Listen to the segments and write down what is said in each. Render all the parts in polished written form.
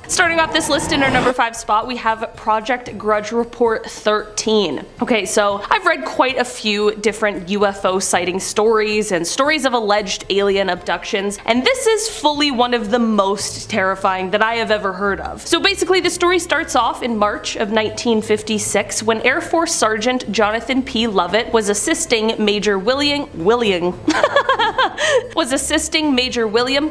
Starting off this list in our number 5 spot, we have Project Grudge Report 13. Okay, so I've read quite a few different UFO sighting stories and stories of alleged alien abductions, and this is fully one of the most terrifying that I have ever heard of. So basically, the story starts off in March of 1956 when Air Force Sergeant Jonathan P. Lovett was assisting Major William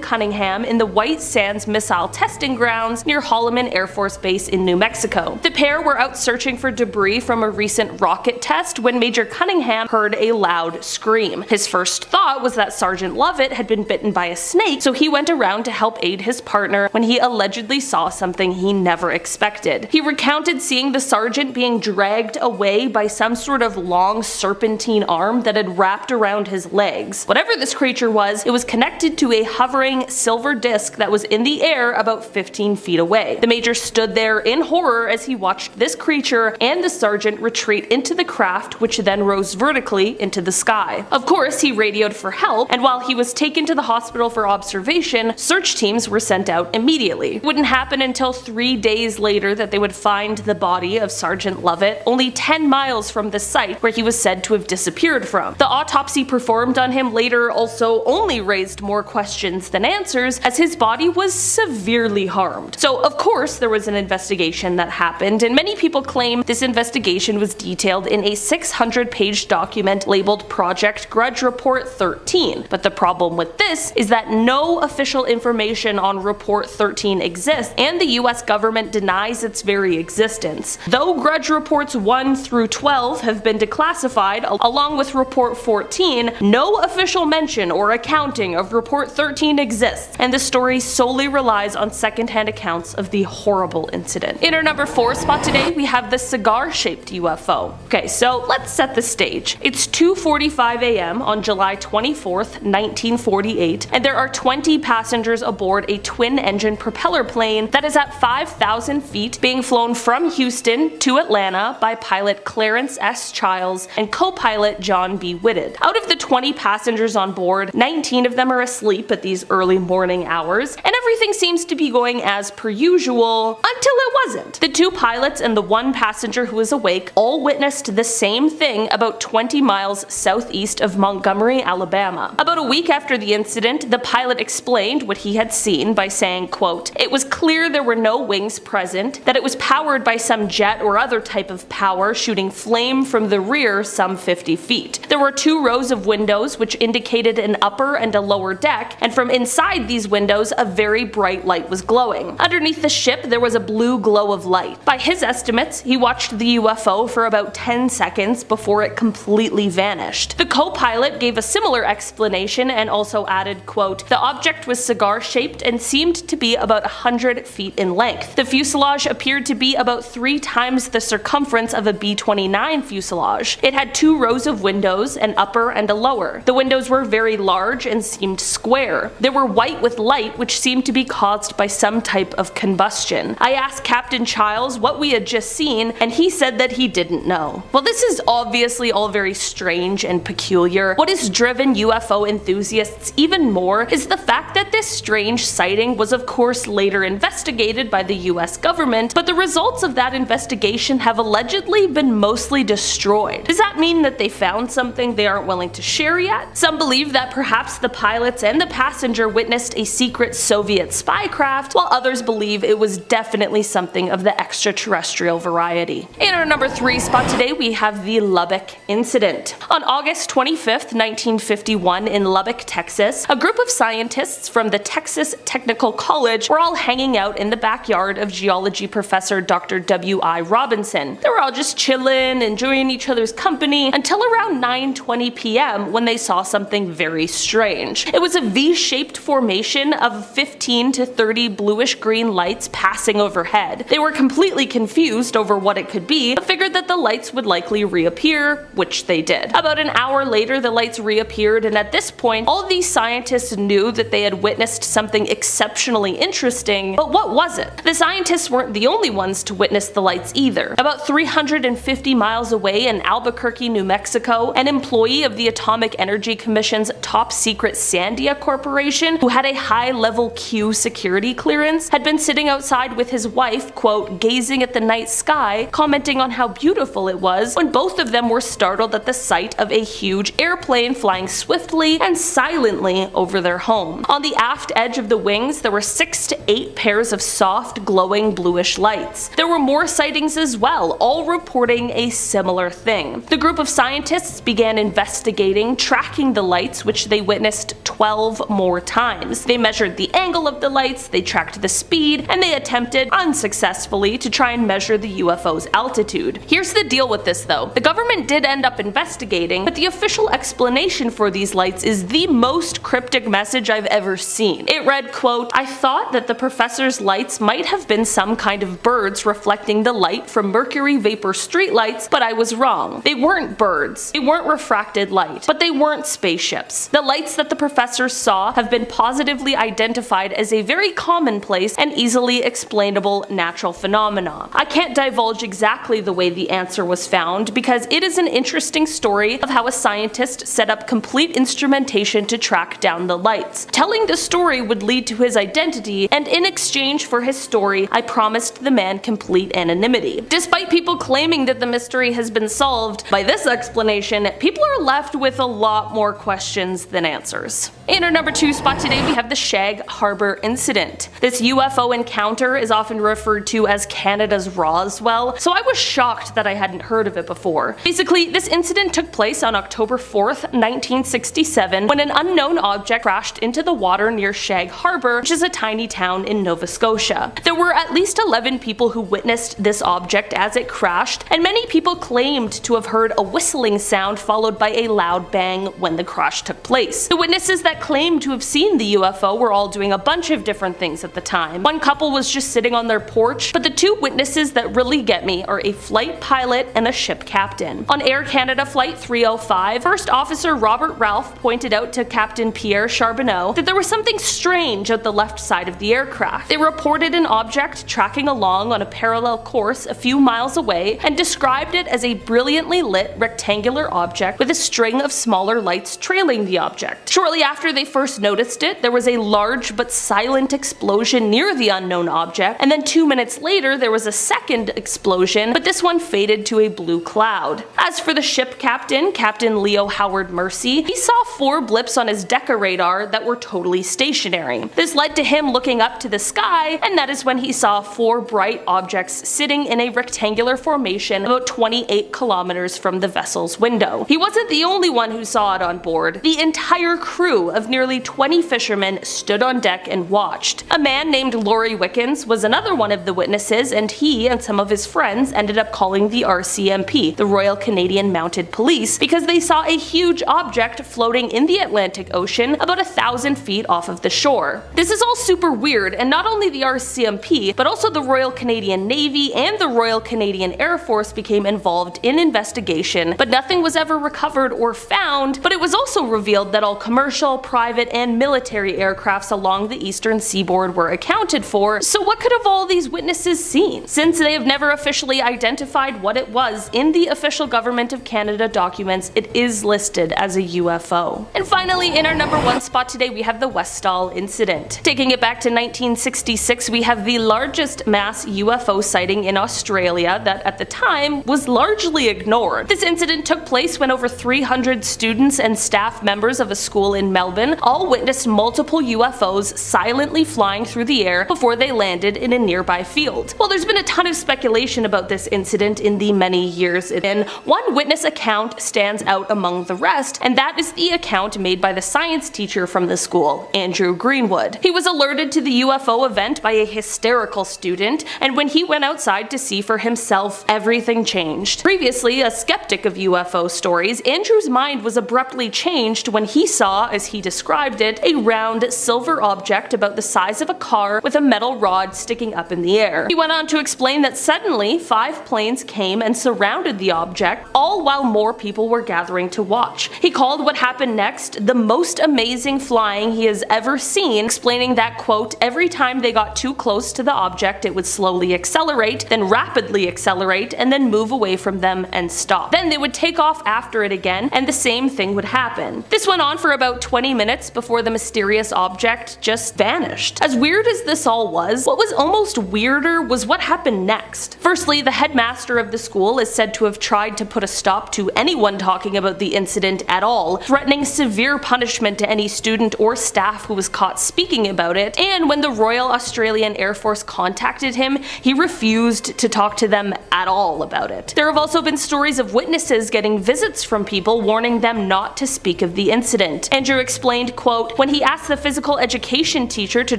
Cunningham in the White Sands Missile Testing Grounds near Holloman Air Force Base in New Mexico. The pair were out searching for debris from a recent rocket test when Major Cunningham heard a loud scream. His first thought was that Sergeant Lovett had been bitten by a snake, so he went around to help aid his partner when he allegedly saw something he never expected. He recounted seeing the sergeant being dragged away by some sort of long serpentine arm that had wrapped around his legs. Whatever this creature was, it was connected to a hovering silver disc that was in the air about 15 feet away. The major stood there in horror as he watched this creature and the sergeant retreat into the craft, which then rose vertically into the sky. Of course, he radioed for help, and while he was taken to the hospital for observation, search teams were sent out immediately. It wouldn't happen until 3 days later that they would find the body of Sergeant Lovett, only 10 miles from the site where he was said to have disappeared from. The autopsy performed on him later also only raised more questions than answers, as his body was severely harmed. So of course there was an investigation that happened, and many people claim this investigation was detailed in a 600-page document labeled Project Grudge Report 13. But the problem with this is that no official information on Report 13 exists, and the US government denies its very existence. Though Grudge Reports 1 through 12 have been declassified, along with Report 14, no official mention or accounting of Report 13 exists, and the story solely relies on secondhand accounts of the horrible incident. In our number 4 spot today, we have the cigar-shaped UFO. Okay, so let's set the stage. It's 2:45 a.m. on July 24th, 1948, and there are 20 passengers aboard a twin-engine propeller plane that is at 5,000 feet, being flown from Houston to Atlanta by pilot Clarence S. Childs and co-pilot John B. Whitted. Out of the 20 passengers on board, 19 of them are asleep at these early morning hours, and everything seems to be going as per usual until it wasn't. The 2 pilots and the 1 passenger who was awake all witnessed the same thing about 20 miles southeast of Montgomery, Alabama. About a week after the incident, the pilot explained what he had seen by saying, quote, "It was clear there were no wings present, that it was powered by some jet or other type of power shooting flame from the rear some 50 feet. There were 2 rows of windows which indicated an upper and a lower deck, and from inside these windows a very bright light was glowing. Underneath the ship there was a blue glow of light. By his estimates, he watched the UFO for about 10 seconds before it completely vanished." The co-pilot gave a similar explanation and also added, quote, "The object was cigar-shaped and seemed to be about 100 feet in length. The fuselage appeared to be about 3 times the circumference of a B-29 fuselage. It had 2 rows of windows, an upper and a lower. The windows were very large and seemed square. They were white with light, which seemed to be caused by some type of combustion. I asked Captain Childs what we had just seen, and he said that he didn't know." Well, this is obviously all very strange and peculiar. What has driven UFO enthusiasts even more is the fact that this strange sighting was of course later investigated by the US government, but the results of that investigation have allegedly been mostly destroyed. Does that mean that they found something they aren't willing to share yet? Some believe that perhaps the pilots and the passenger witnessed a secret Soviet spy craft, while others believe it was definitely something of the extraterrestrial variety. In our number 3 spot today, we have the Lubbock Incident. On August 25th, 1951 in Lubbock, Texas, a group of scientists from the Texas Technical College were all hanging out in the backyard of geology professor Dr. W.I. Robinson. They were all just chilling, enjoying each other's company, until around 9:20 p.m. when they saw something very strange. It was a V-shaped formation of 15 to 30 bluish-green lights passing overhead. They were completely confused over what it could be, but figured that the lights would likely reappear, which they did. About an hour later, the lights reappeared, and at this point, all of these scientists knew that they had witnessed something exceptionally interesting, but what was it? The scientists weren't the only ones to witness the lights either. About 350 miles away in Albuquerque, New Mexico, an employee of the Atomic Energy Commission's top secret Sandia Corporation, who had a high-level Q security clearance, had been sitting outside with his wife, quote, gazing at the night sky, commenting on how beautiful it was, when both of them were startled at the sight of a huge airplane flying swiftly and silently over their home. On the aft edge of the wings, there were 6 to 8 pairs of soft, glowing bluish lights. There were more sightings as well, all reporting a similar thing. The group of scientists began investigating, tracking the lights, which they witnessed 12 more times. They measured the angle of the lights, they tracked the speed, and they attempted, unsuccessfully, to try and measure the UFO's altitude. Here's the deal with this though. The government did end up investigating, but the official explanation for these lights is the most cryptic message I've ever seen. It read, quote, I thought that the professor's lights might have been some kind of birds reflecting the light from mercury vapor streetlights, but I was wrong. They weren't birds. They weren't refracted light, but they weren't spaceships. The lights that the professor saw have been positively identified as a very commonplace and easily explainable natural phenomena. I can't divulge exactly the way the answer was found because it is an interesting story of how a scientist set up complete instrumentation to track down the lights. Telling the story would lead to his identity, and in exchange for his story, I promised the man complete anonymity. Despite people claiming that the mystery has been solved, by this explanation, people are left with a lot more questions than answers. In our number 2 spot today, we have the Shag Harbor Incident. This UFO encounter is often referred to as Canada's Roswell, so I was shocked that I hadn't heard of it before. Basically, this incident took place on October 4th, 1967, when an unknown object crashed into the water near Shag Harbor, which is a tiny town in Nova Scotia. There were at least 11 people who witnessed this object as it crashed, and many people claimed to have heard a whistling sound followed by a loud bang when the crash took place. The witnesses that claimed to have seen the UFO were all doing a bunch of different things at the time. One couple was just sitting on their porch, but the 2 witnesses that really get me are a flight pilot and a ship captain. On Air Canada Flight 305, First Officer Robert Ralph pointed out to Captain Pierre Charbonneau that there was something strange at the left side of the aircraft. They reported an object tracking along on a parallel course a few miles away and described it as a brilliantly lit rectangular object with a string of smaller lights trailing the object. Shortly after they first noticed it, there was a large but silent explosion near the unknown object, and then 2 minutes later there was a second explosion, but this one faded to a blue cloud. As for the ship captain, Captain Leo Howard Mercy, he saw 4 blips on his Deca radar that were totally stationary. This led to him looking up to the sky, and that is when he saw 4 bright objects sitting in a rectangular formation about 28 kilometers from the vessel's window. He wasn't the only one who saw it on board. The entire crew of nearly 20 fishermen stood on deck and watched. A man named Laurie Wickens was another one of the witnesses, and he and some of his friends ended up calling the RCMP, the Royal Canadian Mounted Police, because they saw a huge object floating in the Atlantic Ocean about 1,000 feet off of the shore. This is all super weird, and not only the RCMP, but also the Royal Canadian Navy and the Royal Canadian Air Force became involved in investigation, but nothing was ever recovered or found. But it was also revealed that all commercial, private, and military aircrafts along the eastern seaboard were accounted for, so what could have all these witnesses seen? Since they have never officially identified what it was in the official Government of Canada documents, it is listed as a UFO. And finally, in our number 1 spot today, we have the Westall Incident. Taking it back to 1966, we have the largest mass UFO sighting in Australia that at the time was largely ignored. This incident took place when over 300 students and staff members of a school in Melbourne all witnessed multiple UFOs silently flying through the air before they landed in a nearby field. Well, there's been a ton of speculation about this incident in the many years it's been. One witness account stands out among the rest, and that is the account made by the science teacher from the school, Andrew Greenwood. He was alerted to the UFO event by a hysterical student, and when he went outside to see for himself, everything changed. Previously a skeptic of UFO stories, Andrew's mind was abruptly changed when he saw, as he described it, a round silver object about the size of a car with a metal rod sticking up in the air. He went on to explain that suddenly 5 planes came and surrounded the object, all while more people were gathering to watch. He called what happened next the most amazing flying he has ever seen, explaining that, quote, every time they got too close to the object it would slowly accelerate, then rapidly accelerate, and then move away from them and stop. Then they would take off after it again, and the same thing would happen. This went on for about 20 20 minutes before the mysterious object just vanished. As weird as this all was, what was almost weirder was what happened next. Firstly, the headmaster of the school is said to have tried to put a stop to anyone talking about the incident at all, threatening severe punishment to any student or staff who was caught speaking about it, and when the Royal Australian Air Force contacted him, he refused to talk to them at all about it. There have also been stories of witnesses getting visits from people warning them not to speak of the incident. Andrew explained, quote, when he asked the physical education teacher to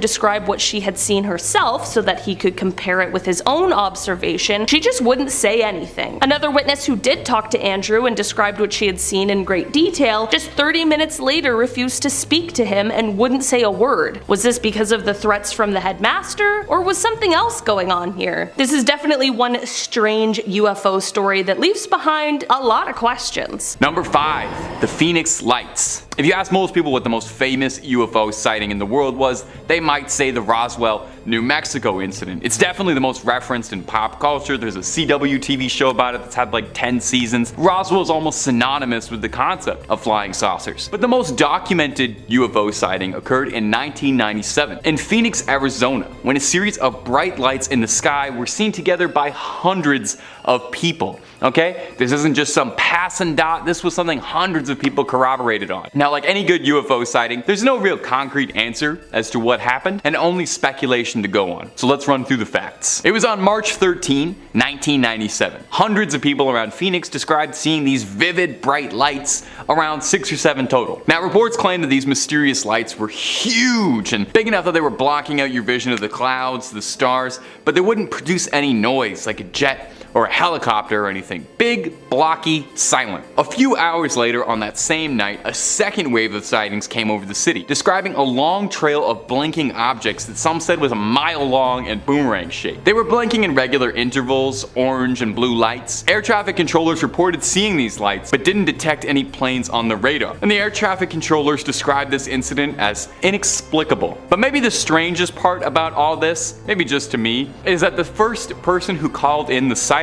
describe what she had seen herself so that he could compare it with his own observation, she just wouldn't say anything. Another witness who did talk to Andrew and described what she had seen in great detail, just 30 minutes later refused to speak to him and wouldn't say a word. Was this because of the threats from the headmaster, or was something else going on here? This is definitely one strange UFO story that leaves behind a lot of questions. Number 5. The Phoenix Lights. If you ask most people what the most famous UFO sighting in the world was, they might say the Roswell, New Mexico incident. It's definitely the most referenced in pop culture. There's a CW TV show about it that's had like 10 seasons. Roswell is almost synonymous with the concept of flying saucers. But the most documented UFO sighting occurred in 1997 in Phoenix, Arizona, when a series of bright lights in the sky were seen together by hundreds of people. Okay? This isn't just some passing dot, this was something hundreds of people corroborated on. Now, like any good UFO sighting, there's no real concrete answer as to what happened, and only speculation to go on. So let's run through the facts. It was on March 13, 1997. Hundreds of people around Phoenix described seeing these vivid bright lights, around 6 or 7 total. Now, reports claim that these mysterious lights were huge and big enough that they were blocking out your vision of the clouds, the stars, but they wouldn't produce any noise like a jet or a helicopter or anything. Big, blocky, silent. A few hours later on that same night, a second wave of sightings came over the city, describing a long trail of blinking objects that some said was a mile long and boomerang shaped. They were blinking in regular intervals, orange and blue lights. Air traffic controllers reported seeing these lights, but didn't detect any planes on the radar. And the air traffic controllers described this incident as inexplicable. But maybe the strangest part about all this, maybe just to me, is that the first person who called in the sighting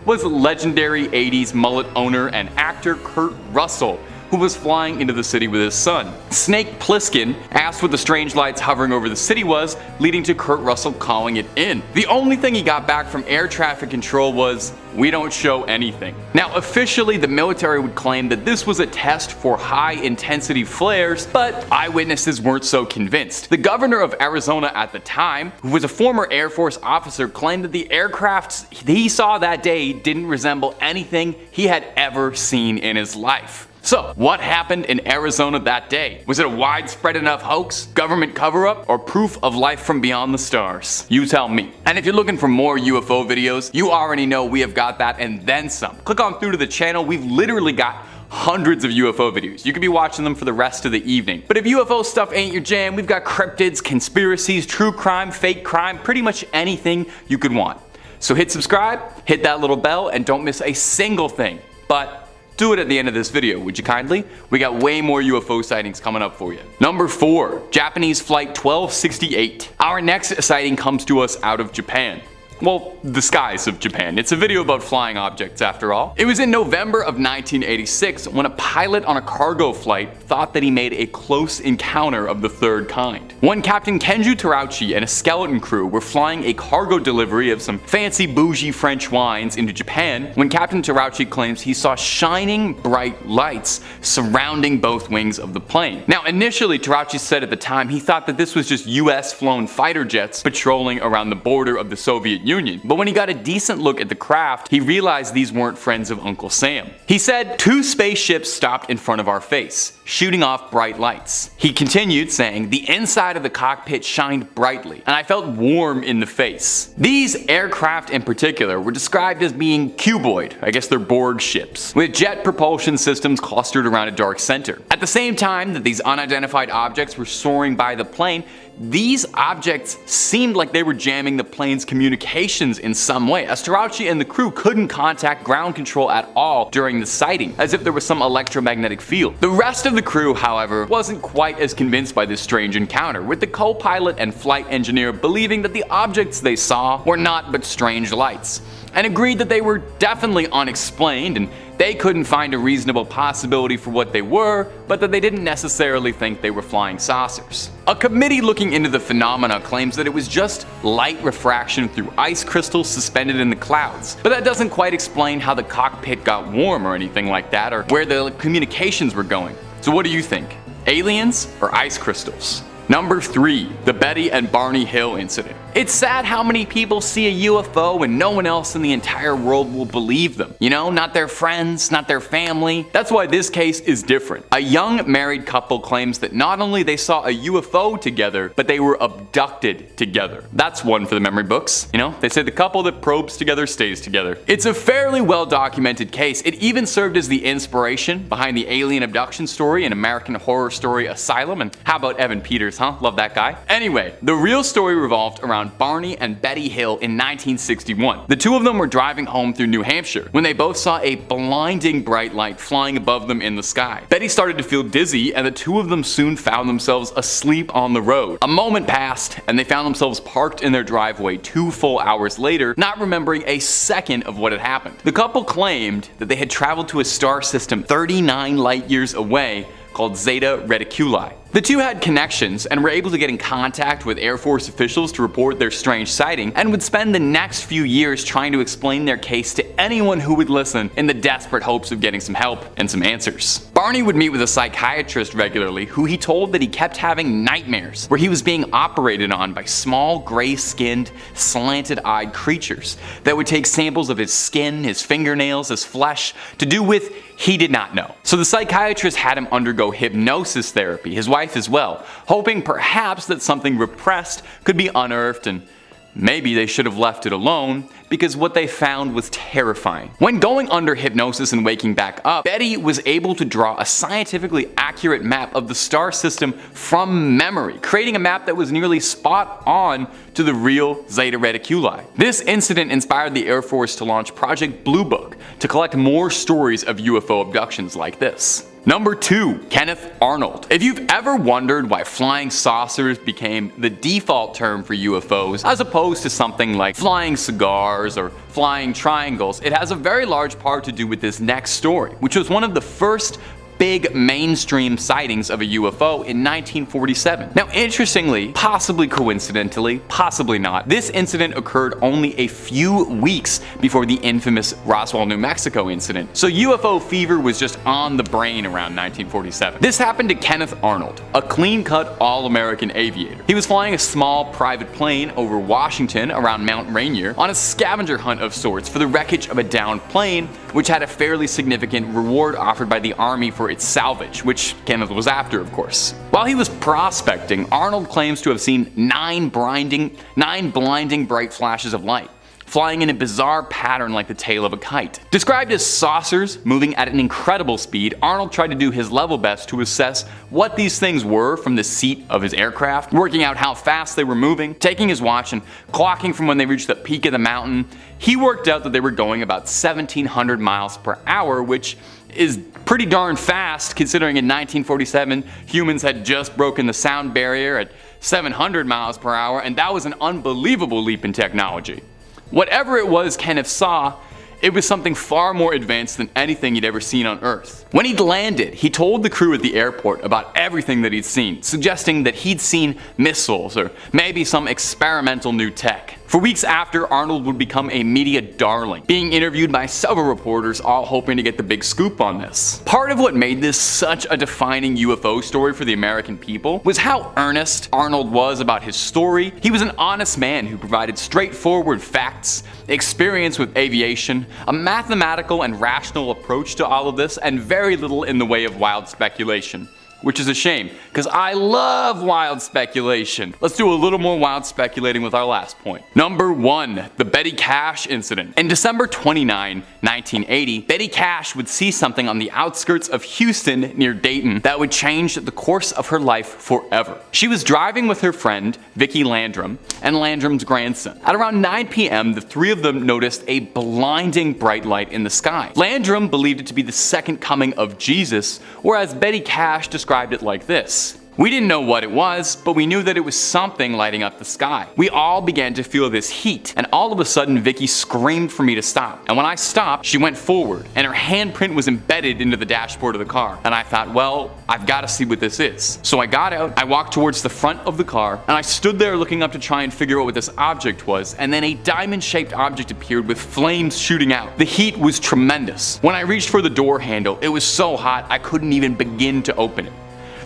was legendary 80s mullet owner and actor Kurt Russell, who was flying into the city with his son. Snake Plissken asked what the strange lights hovering over the city was, leading to Kurt Russell calling it in. The only thing he got back from air traffic control was, "We don't show anything." Now, officially, the military would claim that this was a test for high-intensity flares, but eyewitnesses weren't so convinced. The governor of Arizona at the time, who was a former Air Force officer, claimed that the aircrafts he saw that day didn't resemble anything he had ever seen in his life. So, what happened in Arizona that day? Was it a widespread enough hoax, government cover-up, or proof of life from beyond the stars? You tell me. And if you're looking for more UFO videos, you already know we have got that and then some. Click on through to the channel, we've literally got hundreds of UFO videos. You could be watching them for the rest of the evening. But if UFO stuff ain't your jam, we've got cryptids, conspiracies, true crime, fake crime, pretty much anything you could want. So hit subscribe, hit that little bell, and don't miss a single thing. But do it at the end of this video, would you kindly? We got way more UFO sightings coming up for you. Number 4. Japanese Flight 1268. Our next sighting comes to us out of Japan. Well, the skies of Japan. It's a video about flying objects after all. It was in November of 1986 when a pilot on a cargo flight thought that he made a close encounter of the third kind. When Captain Kenju Terauchi and a skeleton crew were flying a cargo delivery of some fancy bougie French wines into Japan, when Captain Terauchi claims he saw shining bright lights surrounding both wings of the plane. Now, initially, Terauchi said at the time he thought that this was just US flown fighter jets patrolling around the border of the Soviet Union. But when he got a decent look at the craft, he realized these weren't friends of Uncle Sam. He said, "2 spaceships stopped in front of our face, shooting off bright lights." He continued saying, "The inside of the cockpit shined brightly, and I felt warm in the face." These aircraft in particular were described as being cuboid, I guess they're Borg ships, with jet propulsion systems clustered around a dark center. At the same time that these unidentified objects were soaring by the plane, these objects seemed like they were jamming the plane's communications in some way, as Terauchi and the crew couldn't contact ground control at all during the sighting, as if there was some electromagnetic field. The rest of the crew, however, wasn't quite as convinced by this strange encounter, with the co-pilot and flight engineer believing that the objects they saw were not but strange lights. and agreed that they were definitely unexplained and they couldn't find a reasonable possibility for what they were, but that they didn't necessarily think they were flying saucers. A committee looking into the phenomena claims that it was just light refraction through ice crystals suspended in the clouds, but that doesn't quite explain how the cockpit got warm or anything like that, or where the communications were going. So what do you think? Aliens or ice crystals? Number 3. The Betty and Barney Hill incident. It's sad how many people see a UFO and no one else in the entire world will believe them. You know, not their friends, not their family. That's why this case is different. A young married couple claims that not only they saw a UFO together, but they were abducted together. That's one for the memory books. You know, they say the couple that probes together stays together. It's a fairly well documented case. It even served as the inspiration behind the alien abduction story in American Horror Story Asylum. And how about Evan Peters, huh? Love that guy. Anyway, the real story revolved around Barney and Betty Hill in 1961. The two of them were driving home through New Hampshire when they both saw a blinding bright light flying above them in the sky. Betty started to feel dizzy and the two of them soon found themselves asleep on the road. A moment passed and they found themselves parked in their driveway 2 full hours later, not remembering a second of what had happened. The couple claimed that they had traveled to a star system 39 light years away called Zeta Reticuli. The two had connections and were able to get in contact with Air Force officials to report their strange sighting, and would spend the next few years trying to explain their case to anyone who would listen in the desperate hopes of getting some help and some answers. Barney would meet with a psychiatrist regularly who he told that he kept having nightmares where he was being operated on by small gray-skinned, slanted-eyed creatures that would take samples of his skin, his fingernails, his flesh to do with he did not know. So the psychiatrist had him undergo hypnosis therapy, his wife as well, hoping perhaps that something repressed could be unearthed, and maybe they should have left it alone because what they found was terrifying. When going under hypnosis and waking back up, Betty was able to draw a scientifically accurate map of the star system from memory, creating a map that was nearly spot on to the real Zeta Reticuli. This incident inspired the Air Force to launch Project Blue Book to collect more stories of UFO abductions like this. Number 2. Kenneth Arnold. If you've ever wondered why flying saucers became the default term for UFOs as opposed to something like flying cigars or flying triangles, it has a very large part to do with this next story, which was one of the first big mainstream sightings of a UFO in 1947. Now interestingly, possibly coincidentally, possibly not, this incident occurred only a few weeks before the infamous Roswell, New Mexico incident, so UFO fever was just on the brain around 1947. This happened to Kenneth Arnold, a clean-cut all-American aviator. He was flying a small private plane over Washington around Mount Rainier on a scavenger hunt of sorts for the wreckage of a downed plane, which had a fairly significant reward offered by the Army for its salvage, which Kenneth was after, of course. While he was prospecting, Arnold claims to have seen 9 blinding bright flashes of light, flying in a bizarre pattern like the tail of a kite. Described as saucers moving at an incredible speed, Arnold tried to do his level best to assess what these things were from the seat of his aircraft, working out how fast they were moving, taking his watch and clocking from when they reached the peak of the mountain. He worked out that they were going about 1,700 miles per hour, which is pretty darn fast considering in 1947 humans had just broken the sound barrier at 700 miles per hour, and that was an unbelievable leap in technology. Whatever it was Kenneth saw, it was something far more advanced than anything he'd ever seen on Earth. When he'd landed, he told the crew at the airport about everything that he'd seen, suggesting that he'd seen missiles or maybe some experimental new tech. For weeks after, Arnold would become a media darling, being interviewed by several reporters, all hoping to get the big scoop on this. Part of what made this such a defining UFO story for the American people was how earnest Arnold was about his story. He was an honest man who provided straightforward facts, experience with aviation, a mathematical and rational approach to all of this, and very little in the way of wild speculation. Which is a shame, because I love wild speculation. Let's do a little more wild speculating with our last point. Number 1, the Betty Cash incident. In December 29, 1980, Betty Cash would see something on the outskirts of Houston near Dayton that would change the course of her life forever. She was driving with her friend, Vicki Landrum, and Landrum's grandson. At around 9 p.m., the three of them noticed a blinding bright light in the sky. Landrum believed it to be the second coming of Jesus, whereas Betty Cash described it like this. We didn't know what it was, but we knew that it was something lighting up the sky. We all began to feel this heat, and all of a sudden Vicky screamed for me to stop. And when I stopped, she went forward, and her handprint was embedded into the dashboard of the car. And I thought, well, I've got to see what this is. So I got out, I walked towards the front of the car, and I stood there looking up to try and figure out what this object was, and then a diamond-shaped object appeared with flames shooting out. The heat was tremendous. When I reached for the door handle, it was so hot I couldn't even begin to open it.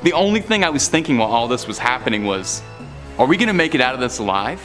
The only thing I was thinking while all this was happening was, are we gonna make it out of this alive?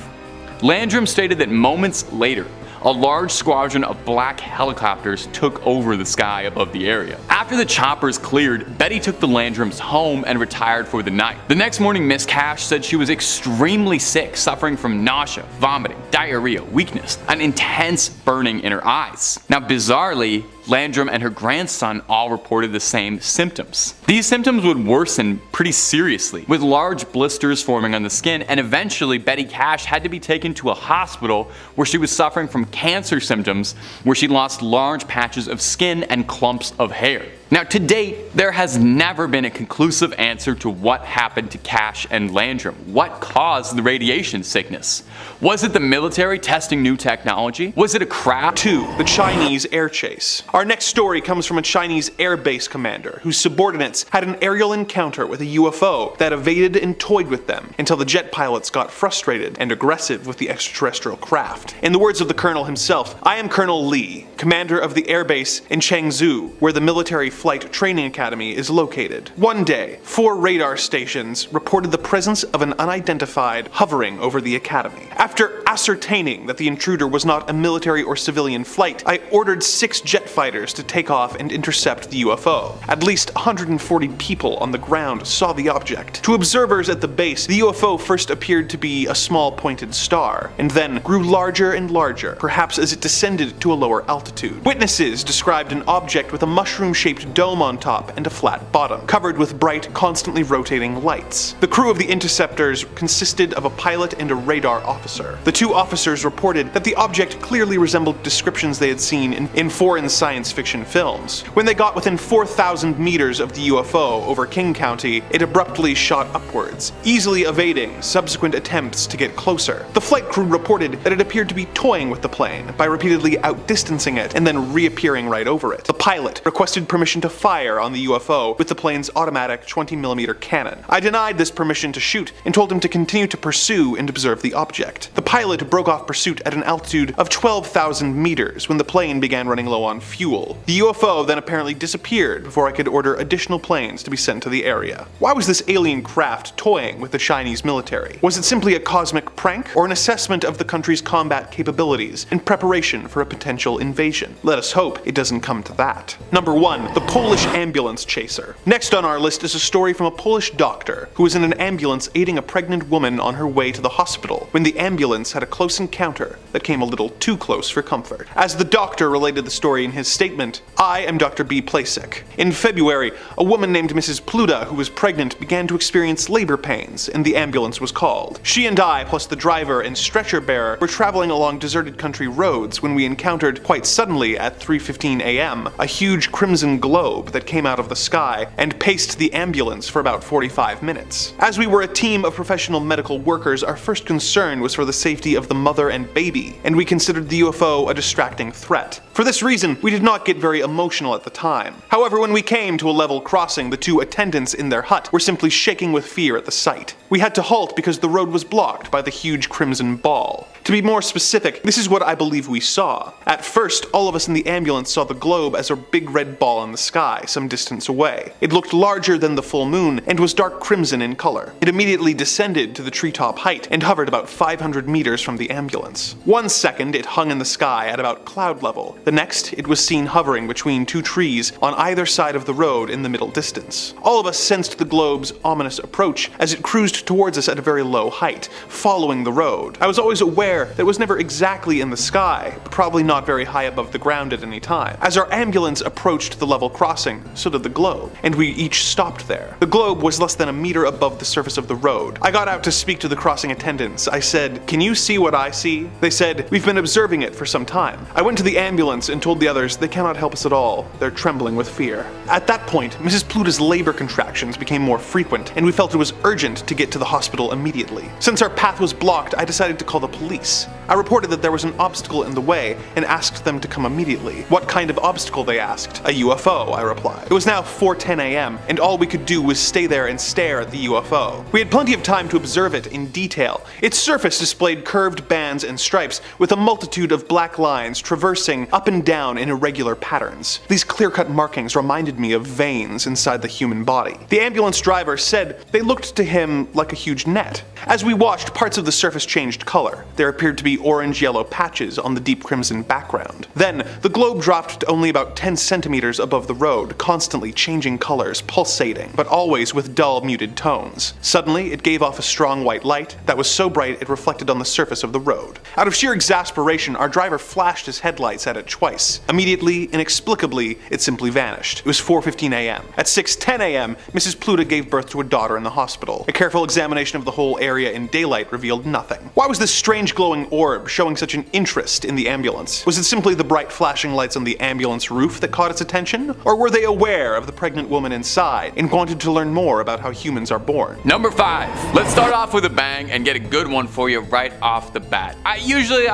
Landrum stated that moments later, a large squadron of black helicopters took over the sky above the area. After the choppers cleared, Betty took the Landrums home and retired for the night. The next morning, Miss Cash said she was extremely sick, suffering from nausea, vomiting, diarrhea, weakness, an intense burning in her eyes. Now bizarrely, Landrum and her grandson all reported the same symptoms. These symptoms would worsen pretty seriously, with large blisters forming on the skin, and eventually Betty Cash had to be taken to a hospital where she was suffering from cancer symptoms, where she lost large patches of skin and clumps of hair. Now to date, there has never been a conclusive answer to what happened to Cash and Landrum. What caused the radiation sickness? Was it the military testing new technology? Was it a craft? 2. The Chinese air chase. Our next story comes from a Chinese air base commander whose subordinates had an aerial encounter with a UFO that evaded and toyed with them until the jet pilots got frustrated and aggressive with the extraterrestrial craft. In the words of the colonel himself, I am Colonel Lee, commander of the air base in Changzhou, where the military flight training academy is located. One day, 4 radar stations reported the presence of an unidentified hovering over the academy. After ascertaining that the intruder was not a military or civilian flight, I ordered 6 jet fighters to take off and intercept the UFO. At least 140 people on the ground saw the object. To observers at the base, the UFO first appeared to be a small pointed star, and then grew larger and larger, perhaps as it descended to a lower altitude. Witnesses described an object with a mushroom-shaped dome on top and a flat bottom, covered with bright, constantly rotating lights. The crew of the interceptors consisted of a pilot and a radar officer. The 2 officers reported that the object clearly resembled descriptions they had seen in foreign science fiction films. When they got within 4,000 meters of the UFO over King County, it abruptly shot upwards, easily evading subsequent attempts to get closer. The flight crew reported that it appeared to be toying with the plane by repeatedly outdistancing it and then reappearing right over it. The pilot requested permission to fire on the UFO with the plane's automatic 20mm cannon. I denied this permission to shoot and told him to continue to pursue and observe the object. The pilot broke off pursuit at an altitude of 12,000 meters when the plane began running low on fuel. The UFO then apparently disappeared before I could order additional planes to be sent to the area. Why was this alien craft toying with the Chinese military? Was it simply a cosmic prank, or an assessment of the country's combat capabilities in preparation for a potential invasion? Let us hope it doesn't come to that. Number 1. The Polish ambulance chaser. Next on our list is a story from a Polish doctor who was in an ambulance aiding a pregnant woman on her way to the hospital when the ambulance had a close encounter that came a little too close for comfort. As the doctor related the story in his statement, I am Dr. B. Plasek. In February, a woman named Mrs. Pluda, who was pregnant, began to experience labor pains, and the ambulance was called. She and I, plus the driver and stretcher bearer, were traveling along deserted country roads when we encountered, quite suddenly at 3:15 a.m., a huge crimson globe that came out of the sky and paced the ambulance for about 45 minutes. As we were a team of professional medical workers, our first concern was for the safety of the mother and baby, and we considered the UFO a distracting threat. For this reason, we did not get very emotional at the time. However, when we came to a level crossing, the 2 attendants in their hut were simply shaking with fear at the sight. We had to halt because the road was blocked by the huge crimson ball. To be more specific, this is what I believe we saw. At first, all of us in the ambulance saw the globe as a big red ball in the sky, some distance away. It looked larger than the full moon and was dark crimson in color. It immediately descended to the treetop height and hovered about 500 meters from the ambulance. 1 second, it hung in the sky at about cloud level. The next, it was seen hovering between 2 trees on either side of the road in the middle distance. All of us sensed the globe's ominous approach as it cruised towards us at a very low height, following the road. I was always aware flare that was never exactly in the sky, but probably not very high above the ground at any time. As our ambulance approached the level crossing, so did the globe, and we each stopped there. The globe was less than a meter above the surface of the road. I got out to speak to the crossing attendants. I said, "Can you see what I see?" They said, "We've been observing it for some time." I went to the ambulance and told the others they cannot help us at all. They're trembling with fear. At that point, Mrs. Pluta's labor contractions became more frequent, and we felt it was urgent to get to the hospital immediately. Since our path was blocked, I decided to call the police. I reported that there was an obstacle in the way and asked them to come immediately. What kind of obstacle, they asked. A UFO, I replied. It was now 4:10 a.m., and all we could do was stay there and stare at the UFO. We had plenty of time to observe it in detail. Its surface displayed curved bands and stripes with a multitude of black lines traversing up and down in irregular patterns. These clear-cut markings reminded me of veins inside the human body. The ambulance driver said they looked to him like a huge net. As we watched, parts of the surface changed color. There appeared to be orange-yellow patches on the deep crimson background. Then, the globe dropped to only about 10 centimeters above the road, constantly changing colors, pulsating, but always with dull, muted tones. Suddenly, it gave off a strong white light that was so bright it reflected on the surface of the road. Out of sheer exasperation, our driver flashed his headlights at it twice. Immediately, inexplicably, it simply vanished. It was 4:15 a.m. At 6:10 a.m., Mrs. Pluta gave birth to a daughter in the hospital. A careful examination of the whole area in daylight revealed nothing. Why was this strange glowing orb showing such an interest in the ambulance? Was it simply the bright flashing lights on the ambulance roof that caught its attention? Or were they aware of the pregnant woman inside and wanted to learn more about how humans are born? Number 5. Let's start off with a bang and get a good one for you right off the bat. I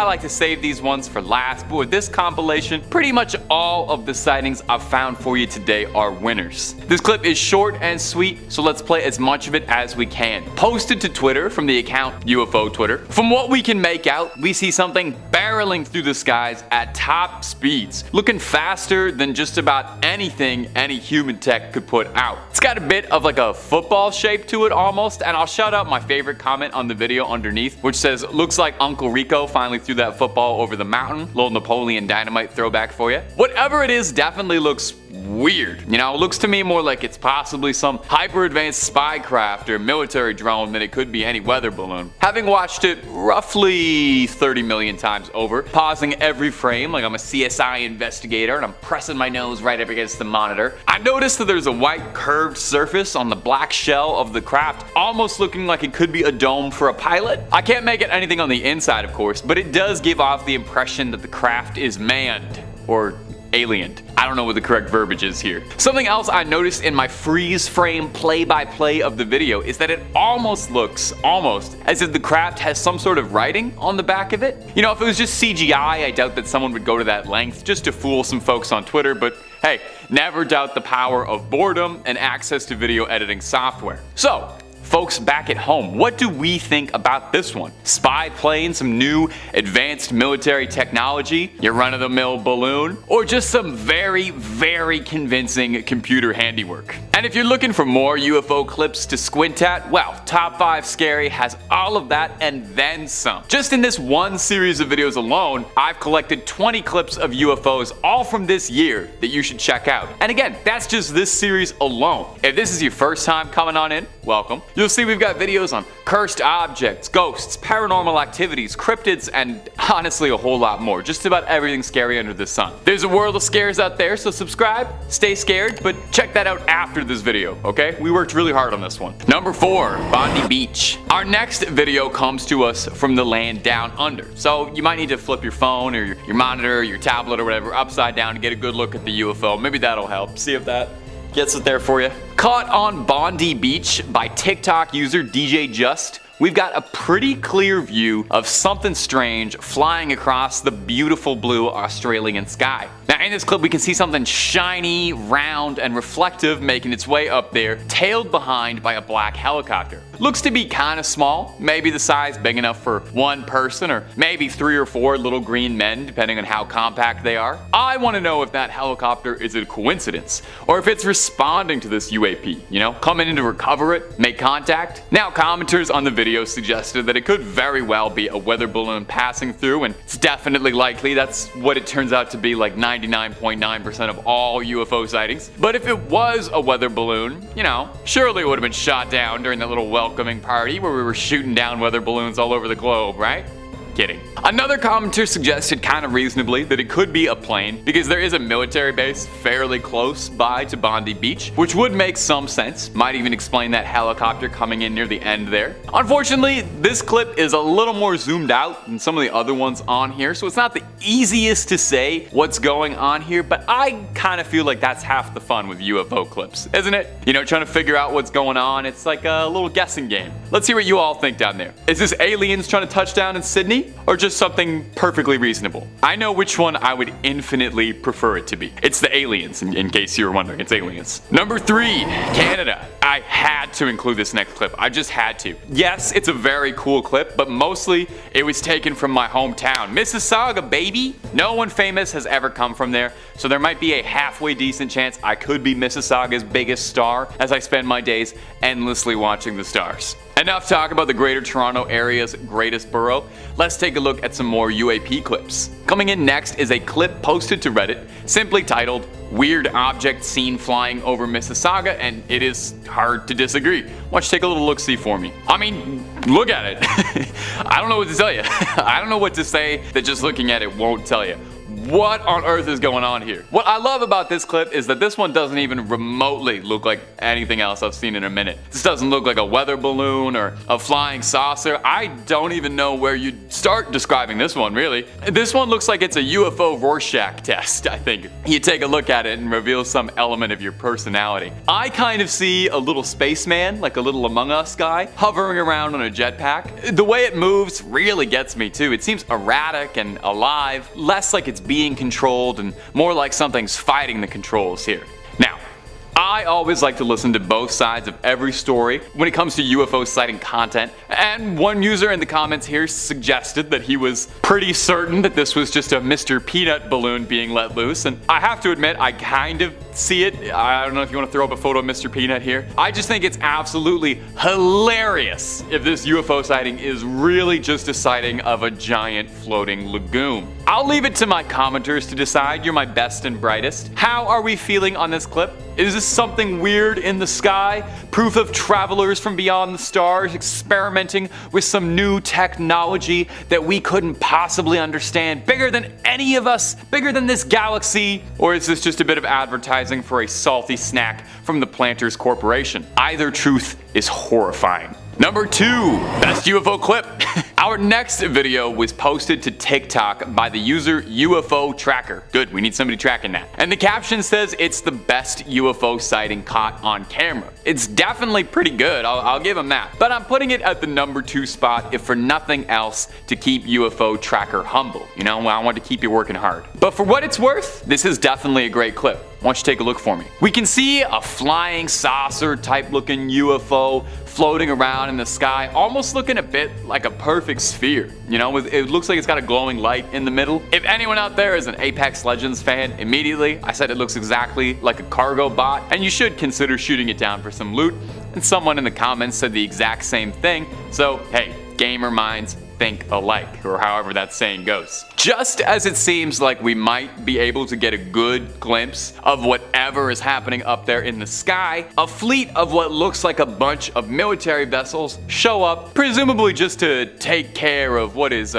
like to save these ones for last, but with this compilation, pretty much all of the sightings I've found for you today are winners. This clip is short and sweet, so let's play as much of it as we can. Posted to Twitter from the account UFO Twitter. From what we can make out, we see something barreling through the skies at top speeds, looking faster than just about anything any human tech could put out. It's got a bit of like a football shape to it almost, and I'll shout out my favorite comment on the video underneath, which says, "Looks like Uncle Rico finally threw that football over the mountain." Little Napoleon Dynamite throwback for you. Whatever it is definitely looks weird. You know, it looks to me more like it's possibly some hyper-advanced spy craft or military drone than it could be any weather balloon. Having watched it roughly 30 million times over, pausing every frame like I'm a CSI investigator and I'm pressing my nose right up against the monitor, I noticed that there's a white curved surface on the black shell of the craft, almost looking like it could be a dome for a pilot. I can't make it anything on the inside, of course, but it does give off the impression that the craft is manned, or alien. I don't know what the correct verbiage is here. Something else I noticed in my freeze frame play-by-play of the video is that it almost looks as if the craft has some sort of writing on the back of it. You know, if it was just CGI, I doubt that someone would go to that length just to fool some folks on Twitter, but hey, never doubt the power of boredom and access to video editing software. So, folks back at home, what do we think about this one? Spy plane, some new advanced military technology, your run-of-the-mill balloon, or just some very, very convincing computer handiwork? And if you're looking for more UFO clips to squint at, well, Top 5 Scary has all of that and then some. Just in this one series of videos alone, I've collected 20 clips of UFOs, all from this year, that you should check out. And again, that's just this series alone. If this is your first time coming on in, welcome. You'll see we've got videos on cursed objects, ghosts, paranormal activities, cryptids, and honestly a whole lot more. Just about everything scary under the sun. There's a world of scares out there, so subscribe, stay scared, but check that out after this video, okay? We worked really hard on this one. Number 4, Bondi Beach. Our next video comes to us from the land down under. So you might need to flip your phone or your monitor, or your tablet or whatever upside down to get a good look at the UFO. Maybe that'll help. See if that gets it there for you. Caught on Bondi Beach by TikTok user DJ Just, we've got a pretty clear view of something strange flying across the beautiful blue Australian sky. Now in this clip we can see something shiny, round, and reflective making its way up there, tailed behind by a black helicopter. Looks to be kinda small, maybe the size big enough for one person, or maybe 3 or 4 little green men, depending on how compact they are. I want to know if that helicopter is a coincidence, or if it's responding to this UAP, you know, coming in to recover it, make contact. Now commenters on the video suggested that it could very well be a weather balloon passing through, and it's definitely likely. That's what it turns out to be like 99.9% of all UFO sightings. But if it was a weather balloon, you know, surely it would have been shot down during that little welcoming party where we were shooting down weather balloons all over the globe, right? kidding. Another commenter suggested kind of reasonably that it could be a plane because there is a military base fairly close by to Bondi Beach, which would make some sense. Might even explain that helicopter coming in near the end there. Unfortunately, this clip is a little more zoomed out than some of the other ones on here, so it's not the easiest to say what's going on here, but I kind of feel like that's half the fun with UFO clips, isn't it? You know, trying to figure out what's going on. It's like a little guessing game. Let's hear what you all think down there. Is this aliens trying to touch down in Sydney, or just something perfectly reasonable? I know which one I would infinitely prefer it to be. It's the aliens, in case you were wondering. It's aliens. Number 3, Canada. I had to include this next clip. I just had to. Yes, it's a very cool clip, but mostly it was taken from my hometown, Mississauga, baby. No one famous has ever come from there, so there might be a halfway decent chance I could be Mississauga's biggest star as I spend my days endlessly watching the stars. Enough talk about the Greater Toronto Area's greatest borough. Let's take a look at some more UAP clips. Coming in next is a clip posted to Reddit, simply titled, "Weird Object Seen Flying Over Mississauga," and it is hard to disagree. Why don't you take a little look-see for me? I mean, look at it. I don't know what to tell you. I don't know what to say that just looking at it won't tell you. What on earth is going on here? What I love about this clip is that this one doesn't even remotely look like anything else I've seen in a minute. This doesn't look like a weather balloon or a flying saucer. I don't even know where you'd start describing this one, really. This one looks like it's a UFO Rorschach test, I think. You take a look at it and reveal some element of your personality. I kind of see a little spaceman, like a little Among Us guy, hovering around on a jetpack. The way it moves really gets me too. It seems erratic and alive, less like it's being controlled and more like something's fighting the controls here. Now, I always like to listen to both sides of every story when it comes to UFO sighting content, and one user in the comments here suggested that he was pretty certain that this was just a Mr. Peanut balloon being let loose, and I have to admit I kind of see it. I don't know if you want to throw up a photo of Mr. Peanut here. I just think it's absolutely hilarious if this UFO sighting is really just a sighting of a giant floating lagoon. I'll leave it to my commenters to decide. You're my best and brightest. How are we feeling on this clip? Is this something weird in the sky? Proof of travelers from beyond the stars experimenting with some new technology that we couldn't possibly understand? Bigger than any of us? Bigger than this galaxy? Or is this just a bit of advertising for a salty snack from the Planters Corporation? Either truth is horrifying. Number 2, best UFO clip. Our next video was posted to TikTok by the user UFO Tracker. Good, we need somebody tracking that. And the caption says it's the best UFO sighting caught on camera. It's definitely pretty good, I'll give him that. But I'm putting it at the number 2 spot if for nothing else to keep UFO Tracker humble. You know, I want to keep you working hard. But for what it's worth, this is definitely a great clip. Why don't you take a look for me? We can see a flying saucer type looking UFO floating around in the sky, almost looking a bit like a perfect sphere. You know, it looks like it's got a glowing light in the middle. If anyone out there is an Apex Legends fan, immediately I said it looks exactly like a cargo bot, and you should consider shooting it down for some loot. And someone in the comments said the exact same thing, so hey, gamer minds think alike, or however that saying goes. Just as it seems like we might be able to get a good glimpse of whatever is happening up there in the sky, a fleet of what looks like a bunch of military vessels show up, presumably just to take care of what is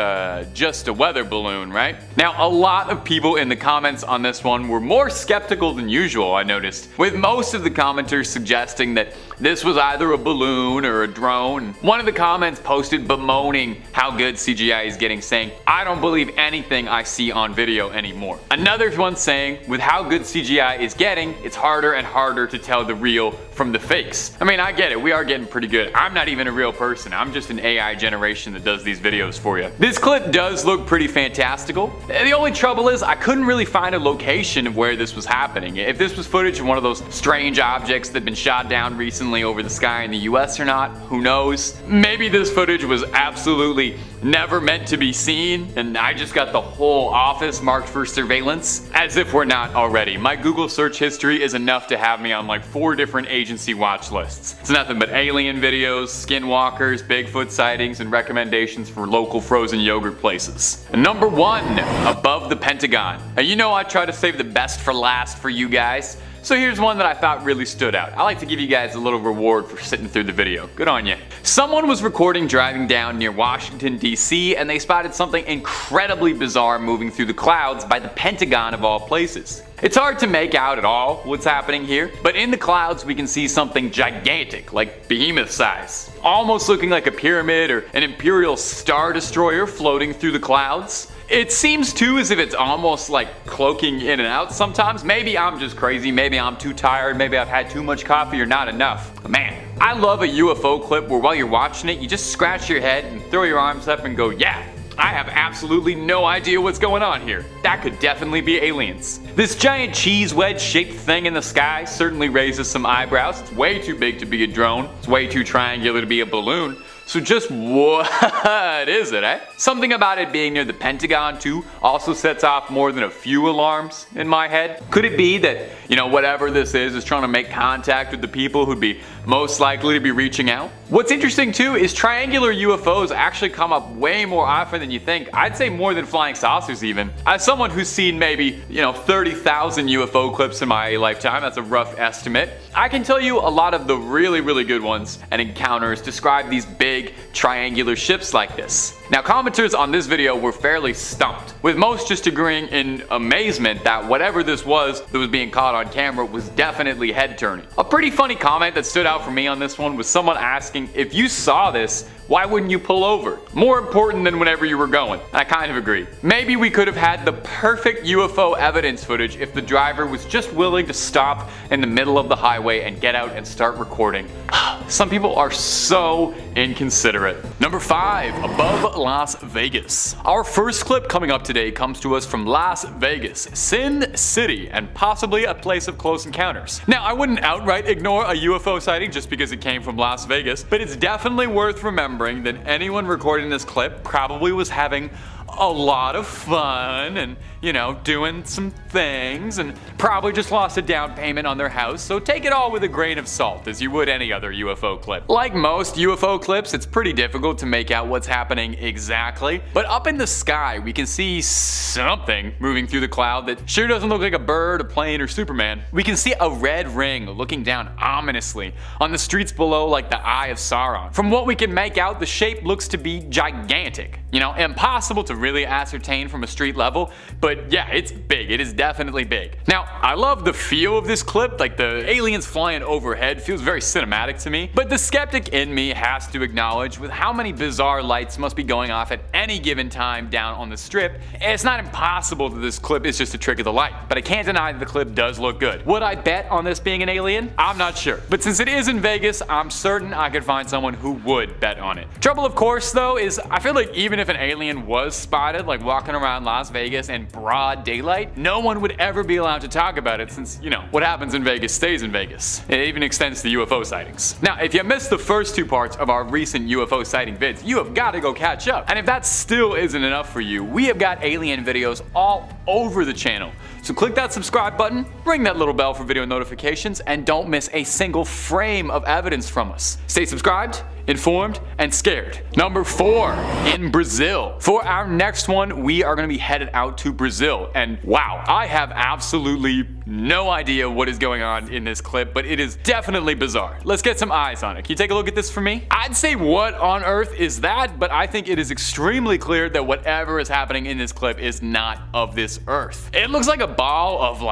just a weather balloon, right? Now, a lot of people in the comments on this one were more skeptical than usual, I noticed, with most of the commenters suggesting that this was either a balloon or a drone. One of the comments posted bemoaning how good CGI is getting, saying, "I don't believe anything I see on video anymore." Another one saying, with how good CGI is getting, it's harder and harder to tell the real from the fakes. I mean, I get it, we are getting pretty good. I'm not even a real person, I'm just an AI generation that does these videos for you. This clip does look pretty fantastical. The only trouble is I couldn't really find a location of where this was happening. If this was footage of one of those strange objects that have been shot down recently over the sky in the US or not, who knows? Maybe this footage was absolutely never meant to be seen, and I just got the whole office marked for surveillance, as if we're not already. My Google search history is enough to have me on like 4 different agency watch lists. It's nothing but alien videos, skinwalkers, Bigfoot sightings, and recommendations for local frozen yogurt places. And number 1, above the Pentagon. Now, you know I try to save the best for last for you guys, So here's one that I thought really stood out. I like to give you guys a little reward for sitting through the video. Good on you. Someone was recording driving down near Washington, D.C., and they spotted something incredibly bizarre moving through the clouds by the Pentagon of all places. It's hard to make out at all what's happening here, but in the clouds we can see something gigantic, like behemoth size, almost looking like a pyramid or an Imperial Star Destroyer floating through the clouds. It seems too as if it's almost like cloaking in and out sometimes. Maybe I'm just crazy, maybe I'm too tired, maybe I've had too much coffee or not enough. But man, I love a UFO clip where while you're watching it, you just scratch your head and throw your arms up and go, yeah, I have absolutely no idea what's going on here. That could definitely be aliens. This giant cheese wedge shaped thing in the sky certainly raises some eyebrows. It's way too big to be a drone. It's way too triangular to be a balloon. So just what is it, eh? Something about it being near the Pentagon too also sets off more than a few alarms in my head. Could it be that, whatever this is trying to make contact with the people who'd be most likely to be reaching out? What's interesting too is triangular UFOs actually come up way more often than you think. I'd say more than flying saucers even. As someone who's seen maybe, 30,000 UFO clips in my lifetime, that's a rough estimate, I can tell you a lot of the really, really good ones and encounters describe these big triangular ships like this. Now, commenters on this video were fairly stumped, with most just agreeing in amazement that whatever this was that was being caught on camera was definitely head-turning. A pretty funny comment that stood out for me on this one was someone asking, if you saw this, why wouldn't you pull over? More important than whenever you were going. I kind of agree. Maybe we could have had the perfect UFO evidence footage if the driver was just willing to stop in the middle of the highway and get out and start recording. Some people are so inconsiderate. Number 5, above Las Vegas. Our first clip coming up today comes to us from Las Vegas, Sin City, and possibly a place of close encounters. Now, I wouldn't outright ignore a UFO sighting just because it came from Las Vegas, but it's definitely worth remembering that anyone recording this clip probably was having a lot of fun and, doing some things, and probably just lost a down payment on their house, so take it all with a grain of salt as you would any other UFO clip. Like most UFO clips, it's pretty difficult to make out what's happening exactly, but up in the sky we can see something moving through the cloud that sure doesn't look like a bird, a plane, or Superman. We can see a red ring looking down ominously on the streets below like the Eye of Sauron. From what we can make out, the shape looks to be gigantic. Impossible to really ascertain from a street level, but yeah, it's big. It is definitely big. Now, I love the feel of this clip, like the aliens flying overhead feels very cinematic to me, but the skeptic in me has to acknowledge with how many bizarre lights must be going off at any given time down on the strip, it's not impossible that this clip is just a trick of the light, but I can't deny that the clip does look good. Would I bet on this being an alien? I'm not sure, but since it is in Vegas, I'm certain I could find someone who would bet on it. Trouble, of course, though, is I feel like even if an alien was spotted, like walking around Las Vegas in broad daylight, no one would ever be allowed to talk about it since, what happens in Vegas stays in Vegas. It even extends to UFO sightings. Now, if you missed the first 2 parts of our recent UFO sighting vids, you have got to go catch up. And if that still isn't enough for you, we have got alien videos all over the channel. So click that subscribe button, ring that little bell for video notifications, and don't miss a single frame of evidence from us. Stay subscribed, informed, and scared. Number 4, in Brazil. For our next one, we are going to be headed out to Brazil, and wow, I have absolutely no idea what is going on in this clip, but it is definitely bizarre. Let's get some eyes on it. Can you take a look at this for me? I'd say what on earth is that, but I think it is extremely clear that whatever is happening in this clip is not of this earth. It looks like a ball of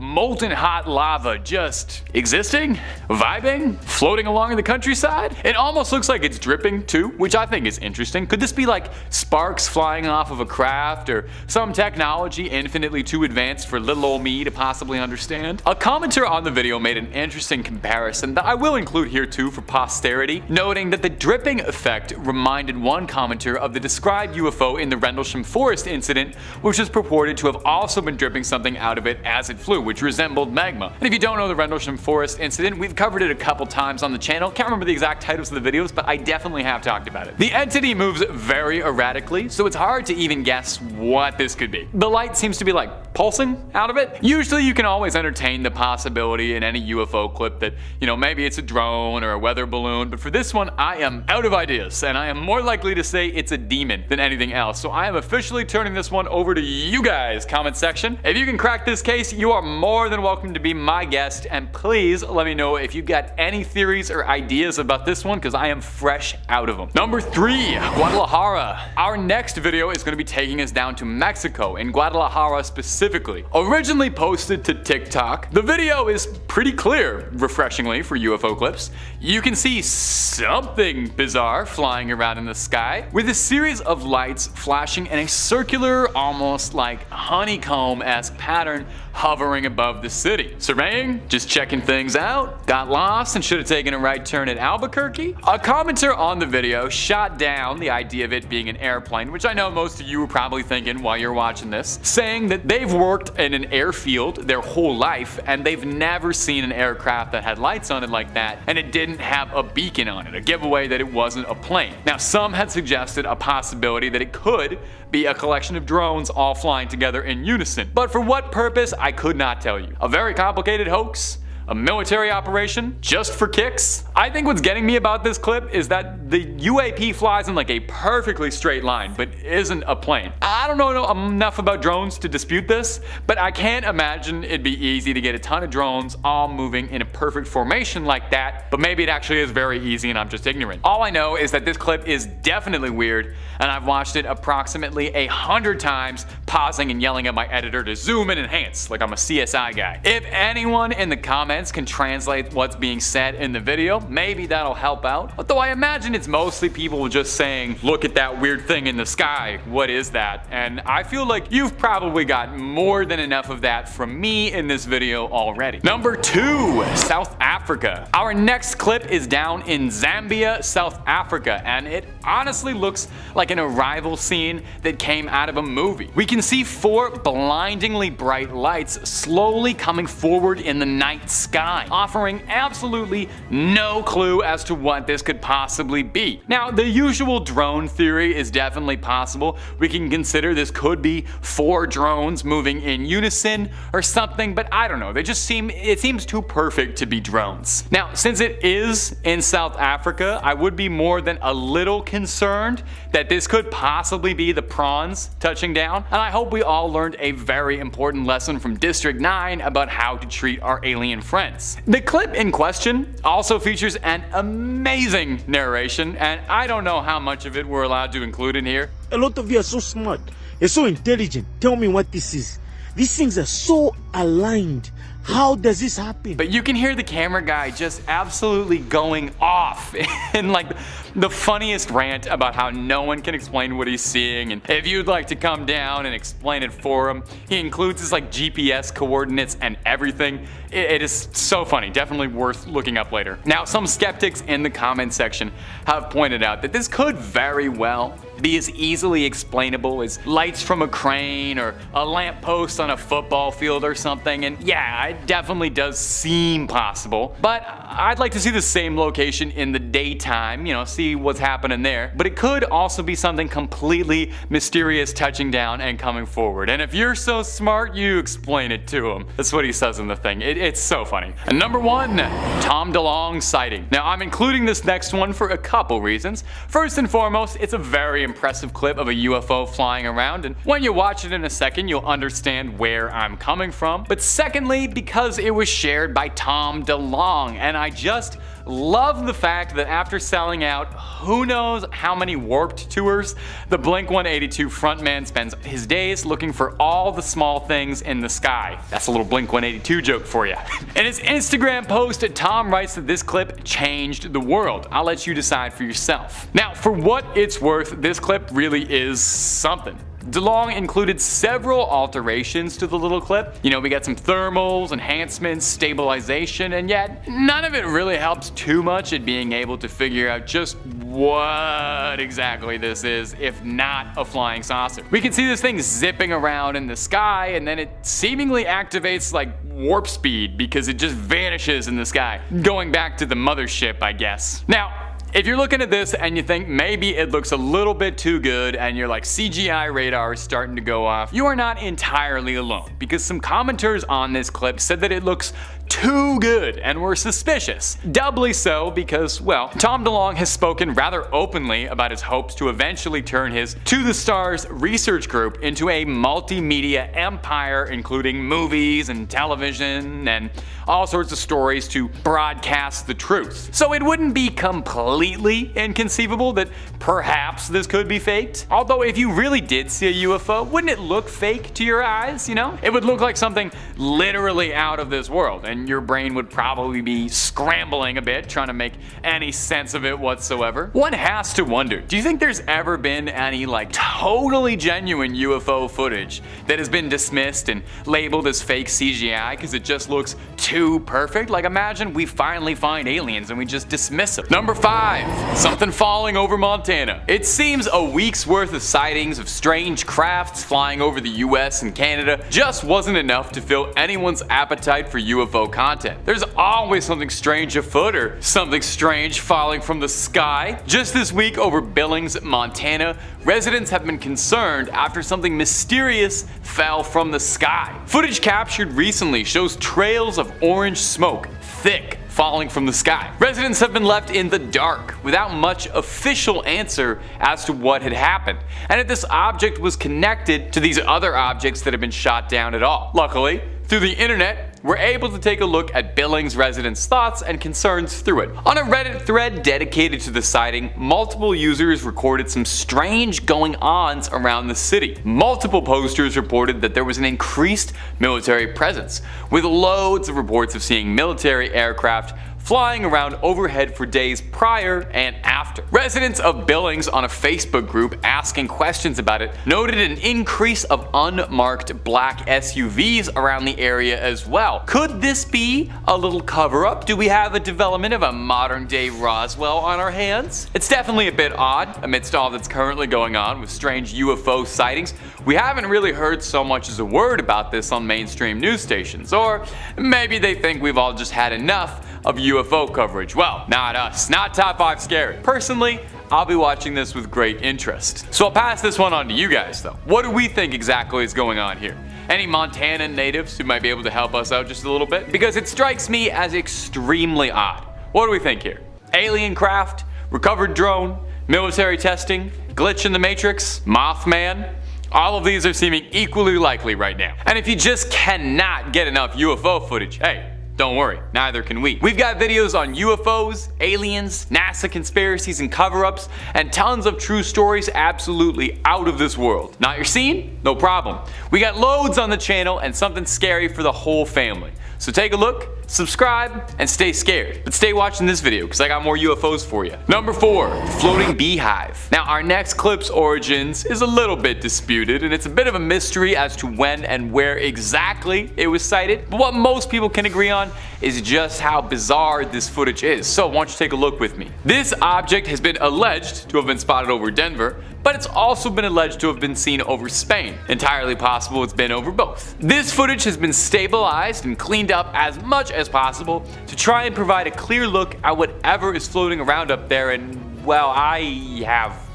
molten hot lava just existing, vibing, floating along in the countryside. It almost looks like it's dripping too, which I think is interesting. Could this be like sparks flying off of a craft or some technology infinitely too advanced for little old me to possibly understand? A commenter on the video made an interesting comparison that I will include here too for posterity, noting that the dripping effect reminded one commenter of the described UFO in the Rendlesham Forest incident, which was purported to have also been dripping something out of it as it flew, which resembled magma. And if you don't know the Rendlesham Forest incident, we've covered it a couple times on the channel. Can't remember the exact titles of the videos, but I definitely have talked about it. The entity moves very erratically, so it's hard to even guess what this could be. The light seems to be pulsing out of it. Usually you can always entertain the possibility in any UFO clip that, maybe it's a drone or a weather balloon, but for this one, I am out of ideas, and I am more likely to say it's a demon than anything else. So I am officially turning this one over to you guys, comment section. If you can crack this case, you are more than welcome to be my guest, and please let me know if you got any theories or ideas about this one, because I am fresh out of them. Number 3, Guadalajara. Our next video is going to be taking us down to Mexico, in Guadalajara specifically. Originally posted to TikTok, the video is pretty clear, refreshingly for UFO clips. You can see something bizarre flying around in the sky, with a series of lights flashing in a circular, almost like honeycomb-esque pattern hovering above the city. Surveying? Just checking things out? Got lost and should have taken a right turn at Albuquerque? A commenter on the video shot down the idea of it being an airplane, which I know most of you were probably thinking while you're watching this, saying that they've worked in an airfield their whole life and they've never seen an aircraft that had lights on it like that, and it didn't have a beacon on it, a giveaway that it wasn't a plane. Now, some had suggested a possibility that it could be a collection of drones all flying together in unison, but for what purpose, I could not tell you. A very complicated hoax? A military operation? Just for kicks? I think what's getting me about this clip is that the UAP flies in like a perfectly straight line, but isn't a plane. I don't know enough about drones to dispute this, but I can't imagine it'd be easy to get a ton of drones all moving in a perfect formation like that, but maybe it actually is very easy and I'm just ignorant. All I know is that this clip is definitely weird, and I've watched it approximately 100 times, pausing and yelling at my editor to zoom and enhance like I'm a CSI guy. If anyone in the comments can translate what's being said in the video, maybe that'll help out. Although I imagine it's mostly people just saying, look at that weird thing in the sky, what is that? And I feel like you've probably got more than enough of that from me in this video already. Number 2, South Africa. Our next clip is down in Zambia, South Africa, and it honestly looks like an arrival scene that came out of a movie. We can see 4 blindingly bright lights slowly coming forward in the night sky, offering absolutely no clue as to what this could possibly be. Now, the usual drone theory is definitely possible. We can consider this could be 4 drones moving in unison or something, but I don't know. It seems too perfect to be drones. Now, since it is in South Africa, I would be more than a little concerned that this could possibly be the prawns touching down, and I hope we all learned a very important lesson from District 9 about how to treat our alien friends. The clip in question also features an amazing narration, and I don't know how much of it we're allowed to include in here. A lot of you are so smart, you're so intelligent. Tell me what this is. These things are so aligned. How does this happen? But you can hear the camera guy just absolutely going off in like the funniest rant about how no one can explain what he's seeing, and if you'd like to come down and explain it for him, he includes his like GPS coordinates and everything. It is so funny, definitely worth looking up later. Now, some skeptics in the comment section have pointed out that this could very well be as easily explainable as lights from a crane or a lamppost on a football field or something, and yeah, it definitely does seem possible, but I'd like to see the same location in the daytime, you know, see what's happening there. But it could also be something completely mysterious touching down and coming forward, and if you're so smart, you explain it to him. That's what he says in the thing. It's so funny. And number 1, Tom Delong sighting. Now, I'm including this next one for a couple reasons. First and foremost, it's a very impressive clip of a UFO flying around, and when you watch it in a second, you'll understand where I'm coming from. But secondly, because it was shared by Tom Delong, and I just love the fact that after selling out who knows how many Warped tours, the Blink-182 frontman spends his days looking for all the small things in the sky. That's a little Blink-182 joke for you. In his Instagram post, Tom writes that this clip changed the world. I'll let you decide for yourself. Now, for what it's worth, this clip really is something. Delong included several alterations to the little clip. You know, we got some thermals, enhancements, stabilization, and yet none of it really helps too much at being able to figure out just what exactly this is, if not a flying saucer. We can see this thing zipping around in the sky, and then it seemingly activates like warp speed because it just vanishes in the sky, going back to the mothership, I guess. Now, if you're looking at this and you think maybe it looks a little bit too good and you're like CGI radar is starting to go off, you are not entirely alone, because some commenters on this clip said that it looks too good and were suspicious. Doubly so because, well, Tom Delong has spoken rather openly about his hopes to eventually turn his To the Stars research group into a multimedia empire, including movies and television and all sorts of stories to broadcast the truth. So it wouldn't be completely inconceivable that perhaps this could be faked. Although if you really did see a UFO, wouldn't it look fake to your eyes, you know? It would look like something literally out of this world, and your brain would probably be scrambling a bit trying to make any sense of it whatsoever. One has to wonder, do you think there's ever been any like totally genuine UFO footage that has been dismissed and labeled as fake CGI because it just looks too perfect? Like imagine we finally find aliens and we just dismiss them. Number 5, something falling over Montana. It seems a week's worth of sightings of strange crafts flying over the US and Canada just wasn't enough to fill anyone's appetite for UFO content. There's always something strange afoot or something strange falling from the sky. Just this week over Billings, Montana, residents have been concerned after something mysterious fell from the sky. Footage captured recently shows trails of orange smoke, thick, falling from the sky. Residents have been left in the dark without much official answer as to what had happened, and if this object was connected to these other objects that have been shot down at all. Luckily, through the internet, we're able to take a look at Billings residents' thoughts and concerns through it. On a Reddit thread dedicated to the sighting, multiple users recorded some strange going-ons around the city. Multiple posters reported that there was an increased military presence, with loads of reports of seeing military aircraft flying around overhead for days prior and after. Residents of Billings on a Facebook group asking questions about it noted an increase of unmarked black SUVs around the area as well. Could this be a little cover-up? Do we have a development of a modern-day Roswell on our hands? It's definitely a bit odd amidst all that's currently going on with strange UFO sightings. We haven't really heard so much as a word about this on mainstream news stations, or maybe they think we've all just had enough of UFO coverage. Well, not us, not Top 5 Scary. Personally, I'll be watching this with great interest. So I'll pass this one on to you guys though. What do we think exactly is going on here? Any Montana natives who might be able to help us out just a little bit? Because it strikes me as extremely odd. What do we think here? Alien craft? Recovered drone? Military testing? Glitch in the Matrix? Mothman? All of these are seeming equally likely right now. And if you just cannot get enough UFO footage, hey, don't worry, neither can we. We've got videos on UFOs, aliens, NASA conspiracies and cover-ups, and tons of true stories absolutely out of this world. Not your scene? No problem. We got loads on the channel and something scary for the whole family. So take a look, subscribe, and stay scared. But stay watching this video because I got more UFOs for you. Number 4, floating beehive. Now our next clip's origins is a little bit disputed, and it's a bit of a mystery as to when and where exactly it was sighted. But what most people can agree on is just how bizarre this footage is. So why don't you take a look with me. This object has been alleged to have been spotted over Denver, but it's also been alleged to have been seen over Spain. Entirely possible it's been over both. This footage has been stabilized and cleaned up as much as possible to try and provide a clear look at whatever is floating around up there, and well, I have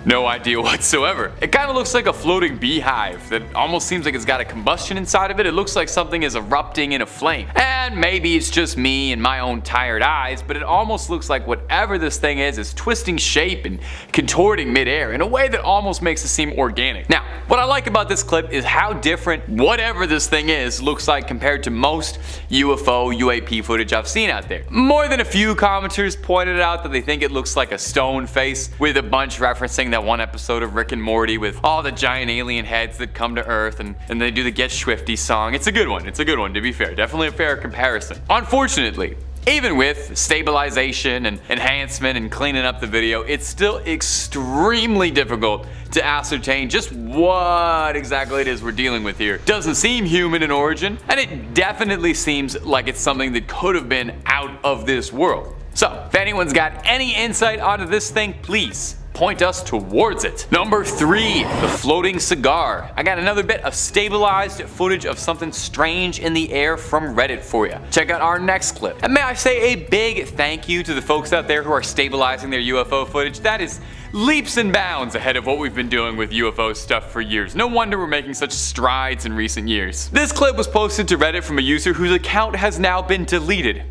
no idea whatsoever. It kind of looks like a floating beehive that almost seems like it's got a combustion inside of it. It looks like something is erupting in a flame. And maybe it's just me and my own tired eyes, but it almost looks like whatever this thing is twisting shape and contorting midair in a way that almost makes it seem organic. Now, what I like about this clip is how different whatever this thing is looks like compared to most UFO, UAP footage I've seen out there. More than a few commenters pointed out that they think it looks like a stone face, with a bunch referencing that one episode of Rick and Morty with all the giant alien heads that come to Earth and they do the Get Swifty song. It's a good one, to be fair. Definitely a fair comparison. Unfortunately, even with stabilization and enhancement and cleaning up the video, it's still extremely difficult to ascertain just what exactly it is we're dealing with here. Doesn't seem human in origin, and it definitely seems like it's something that could have been out of this world. So, if anyone's got any insight onto this thing, please point us towards it. Number 3, the floating cigar. I got another bit of stabilized footage of something strange in the air from Reddit for you. Check out our next clip. And may I say a big thank you to the folks out there who are stabilizing their UFO footage. That is leaps and bounds ahead of what we've been doing with UFO stuff for years. No wonder we're making such strides in recent years. This clip was posted to Reddit from a user whose account has now been deleted.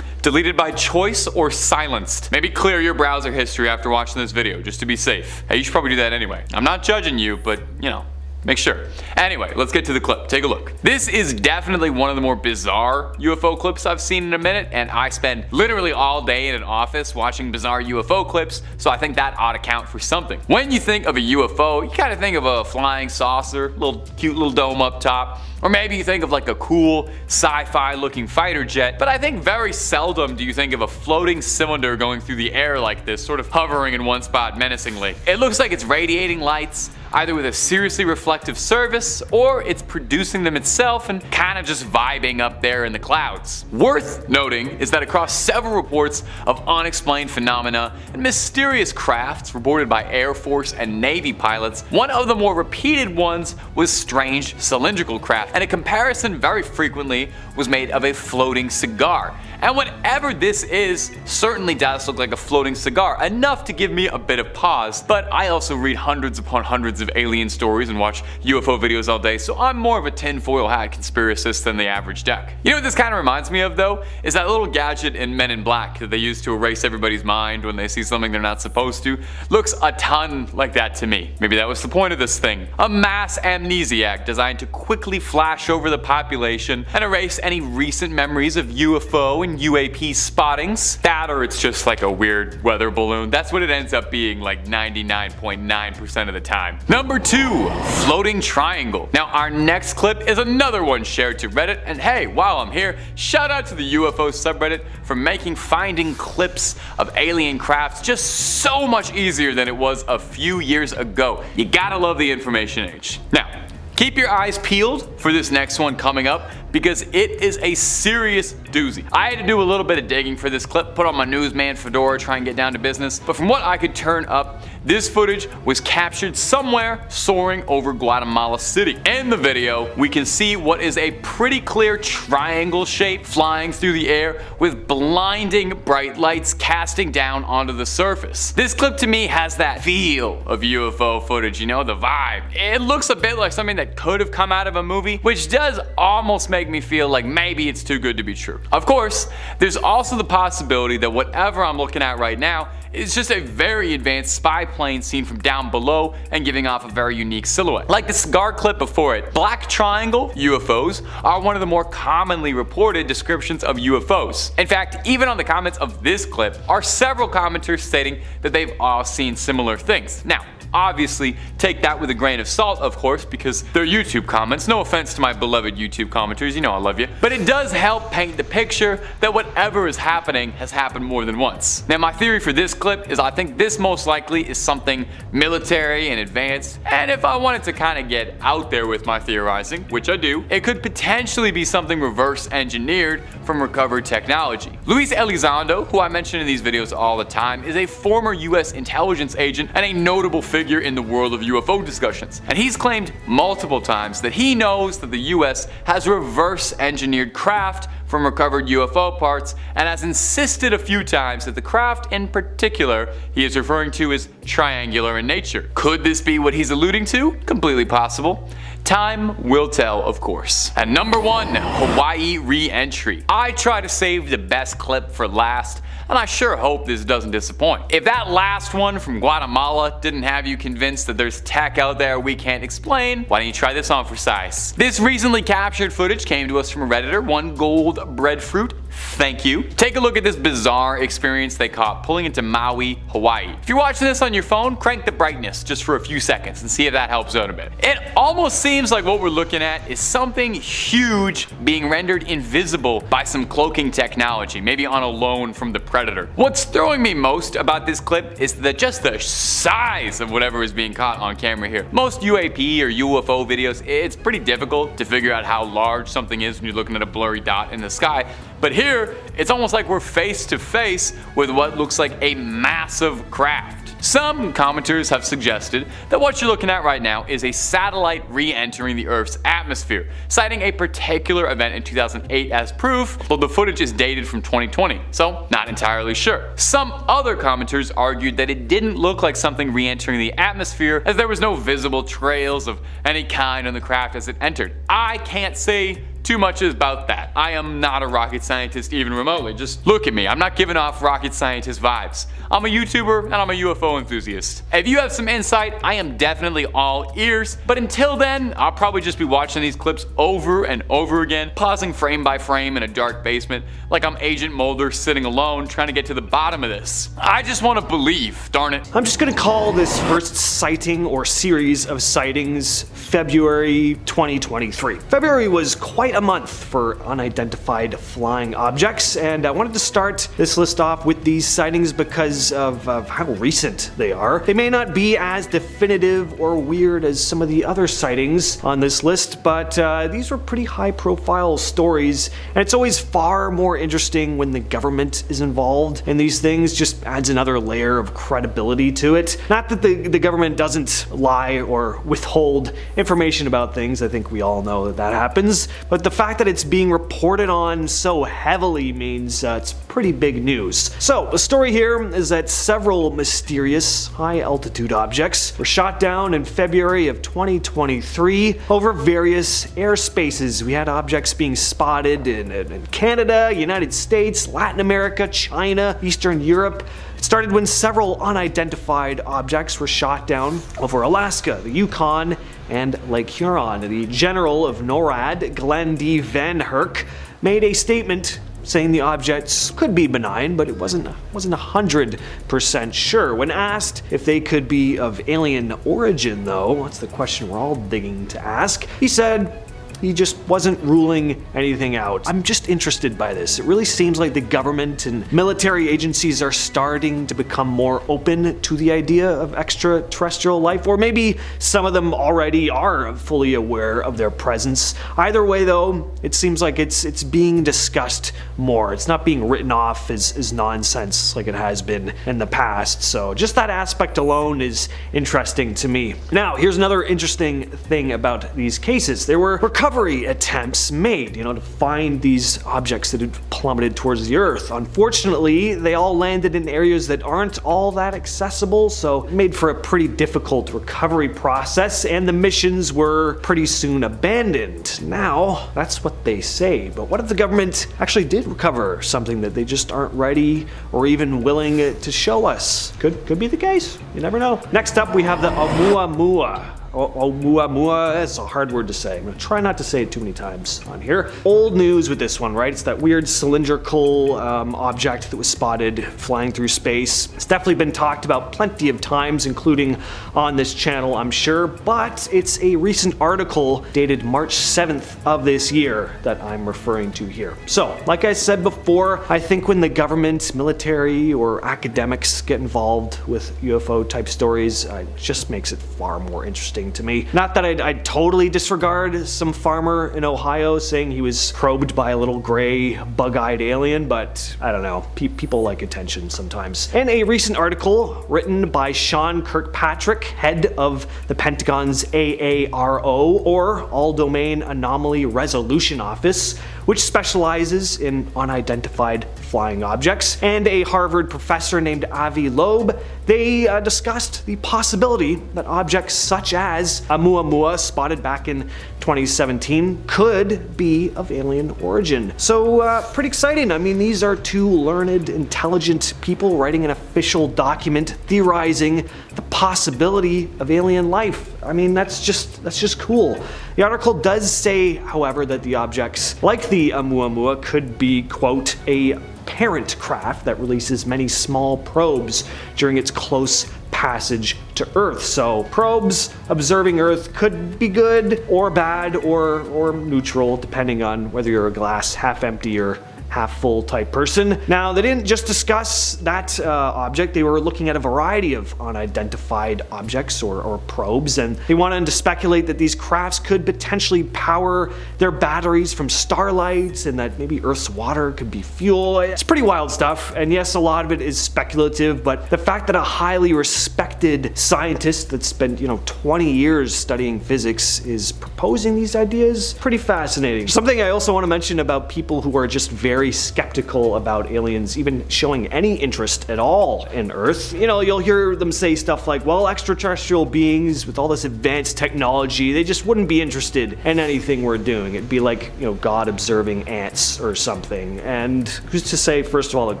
Deleted by choice or silenced? Maybe clear your browser history after watching this video, just to be safe. Hey, you should probably do that anyway. I'm not judging you, but you know, make sure. Anyway, let's get to the clip. Take a look. This is definitely one of the more bizarre UFO clips I've seen in a minute, and I spend literally all day in an office watching bizarre UFO clips, so I think that ought to count for something. When you think of a UFO, you kind of think of a flying saucer, cute little dome up top. Or maybe you think of like a cool sci-fi looking fighter jet, but I think very seldom do you think of a floating cylinder going through the air like this, sort of hovering in one spot menacingly. It looks like it's radiating lights, either with a seriously reflective surface, or it's producing them itself and kind of just vibing up there in the clouds. Worth noting is that across several reports of unexplained phenomena and mysterious crafts reported by Air Force and Navy pilots, one of the more repeated ones was strange cylindrical craft, and a comparison very frequently was made of a floating cigar. And whatever this is certainly does look like a floating cigar, enough to give me a bit of pause, but I also read hundreds upon hundreds of alien stories and watch UFO videos all day, so I'm more of a tinfoil hat conspiracist than the average duck. You know what this kind of reminds me of though? Is that little gadget in Men in Black that they use to erase everybody's mind when they see something they're not supposed to. Looks a ton like that to me. Maybe that was the point of this thing. A mass amnesiac designed to quickly flash over the population and erase any recent memories of UFO and UAP spottings. That, or it's just like a weird weather balloon. That's what it ends up being like 99.9% of the time. Number 2, floating triangle. Now our next clip is another one shared to Reddit, and hey, while I'm here, shout out to the UFO subreddit for making finding clips of alien crafts just so much easier than it was a few years ago. You gotta love the information age. Now, keep your eyes peeled for this next one coming up, because it is a serious doozy. I had to do a little bit of digging for this clip, put on my newsman fedora, try and get down to business, but from what I could turn up, this footage was captured somewhere soaring over Guatemala City. In the video, we can see what is a pretty clear triangle shape flying through the air with blinding bright lights casting down onto the surface. This clip to me has that feel of UFO footage, you know, the vibe. It looks a bit like something that could have come out of a movie, which does almost make me feel like maybe it's too good to be true. Of course, there's also the possibility that whatever I'm looking at right now is just a very advanced spy plane seen from down below and giving off a very unique silhouette. Like the cigar clip before it, black triangle UFOs are one of the more commonly reported descriptions of UFOs. In fact, even on the comments of this clip are several commenters stating that they've all seen similar things. Now, obviously, take that with a grain of salt, of course, because they're YouTube comments. No offense to my beloved YouTube commenters, you know I love you. But it does help paint the picture that whatever is happening has happened more than once. Now, my theory for this clip is I think this most likely is something military and advanced, and if I wanted to kind of get out there with my theorizing, which I do, it could potentially be something reverse engineered from recovered technology. Luis Elizondo, who I mention in these videos all the time, is a former US intelligence agent and a notable figure in the world of UFO discussions. And he's claimed multiple times that he knows that the US has reverse engineered craft from recovered UFO parts, and has insisted a few times that the craft in particular he is referring to is triangular in nature. Could this be what he's alluding to? Completely possible. Time will tell, of course. And number 1, Hawaii re-entry. I try to save the best clip for last, and I sure hope this doesn't disappoint. If that last one from Guatemala didn't have you convinced that there's tech out there we can't explain, why don't you try this on for size? This recently captured footage came to us from a Redditor, One Gold Breadfruit. Thank you. Take a look at this bizarre experience they caught pulling into Maui, Hawaii. If you're watching this on your phone, crank the brightness just for a few seconds and see if that helps out a bit. It almost seems like what we're looking at is something huge being rendered invisible by some cloaking technology, maybe on a loan from the Predator. What's throwing me most about this clip is that just the size of whatever is being caught on camera here. Most UAP or UFO videos, it's pretty difficult to figure out how large something is when you're looking at a blurry dot in the sky. But here, it's almost like we're face to face with what looks like a massive craft. Some commenters have suggested that what you're looking at right now is a satellite re-entering the Earth's atmosphere, citing a particular event in 2008 as proof, though the footage is dated from 2020, so not entirely sure. Some other commenters argued that it didn't look like something re-entering the atmosphere, as there was no visible trails of any kind on the craft as it entered. I can't say too much about that. I am not a rocket scientist even remotely. Just look at me. I'm not giving off rocket scientist vibes. I'm a YouTuber and I'm a UFO enthusiast. If you have some insight, I am definitely all ears. But until then, I'll probably just be watching these clips over and over again, pausing frame by frame in a dark basement like I'm Agent Mulder sitting alone trying to get to the bottom of this. I just want to believe, darn it. I'm just gonna call this first sighting or series of sightings February 2023. February was quite a month for unidentified flying objects, and I wanted to start this list off with these sightings because of how recent they are. They may not be as definitive or weird as some of the other sightings on this list, but these were pretty high profile stories, and it's always far more interesting when the government is involved in these things. Just adds another layer of credibility to it. Not that the government doesn't lie or withhold information about things, I think we all know that that happens, but the fact that it's being reported on so heavily means it's pretty big news. So the story here is that several mysterious high altitude objects were shot down in February of 2023 over various airspaces. We had objects being spotted in Canada, United States, Latin America, China, Eastern Europe. It started when several unidentified objects were shot down over Alaska, the Yukon, and Lake Huron. The general of NORAD, Glenn D. Van Herk, made a statement saying the objects could be benign, but it wasn't 100% sure. When asked if they could be of alien origin, though, that's the question we're all digging to ask, he said he just wasn't ruling anything out. I'm just interested by this. It really seems like the government and military agencies are starting to become more open to the idea of extraterrestrial life, or maybe some of them already are fully aware of their presence. Either way though, it seems like it's being discussed more. It's not being written off as nonsense like it has been in the past. So just that aspect alone is interesting to me. Now, here's another interesting thing about these cases. There were recovery attempts made, to find these objects that had plummeted towards the Earth. Unfortunately, they all landed in areas that aren't all that accessible, so it made for a pretty difficult recovery process, and the missions were pretty soon abandoned. Now, that's what they say, but what if the government actually did recover something that they just aren't ready or even willing to show us? Could be the case. You never know. Next up, we have the Oumuamua. Oumuamua, that's a hard word to say. I'm gonna try not to say it too many times on here. Old news with this one, right? It's that weird cylindrical object that was spotted flying through space. It's definitely been talked about plenty of times, including on this channel, I'm sure, but it's a recent article dated March 7th of this year that I'm referring to here. So, like I said before, I think when the government, military, or academics get involved with UFO type stories, it just makes it far more interesting to me. Not that I'd totally disregard some farmer in Ohio saying he was probed by a little gray, bug-eyed alien, but I don't know, people like attention sometimes. In a recent article written by Sean Kirkpatrick, head of the Pentagon's AARO, or All Domain Anomaly Resolution Office, which specializes in unidentified flying objects, and a Harvard professor named Avi Loeb, they discussed the possibility that objects such as Oumuamua, spotted back in 2017, could be of alien origin. So pretty exciting. I mean, these are two learned, intelligent people writing an official document theorizing the possibility of alien life. I mean, that's just cool. The article does say, however, that the objects, like the Oumuamua, could be, quote, a parent craft that releases many small probes during its close passage to Earth. So probes observing Earth could be good or bad or neutral, depending on whether you're a glass half empty or half full type person. Now, they didn't just discuss that object, they were looking at a variety of unidentified objects or probes, and they wanted to speculate that these crafts could potentially power their batteries from starlight, and that maybe Earth's water could be fuel. It's pretty wild stuff, and yes, a lot of it is speculative, but the fact that a highly respected scientist that spent 20 years studying physics is proposing these ideas, pretty fascinating. Something I also want to mention about people who are just very skeptical about aliens even showing any interest at all in Earth. You'll hear them say stuff like, well, extraterrestrial beings with all this advanced technology, they just wouldn't be interested in anything we're doing. It'd be like, God observing ants or something. And who's to say, first of all, that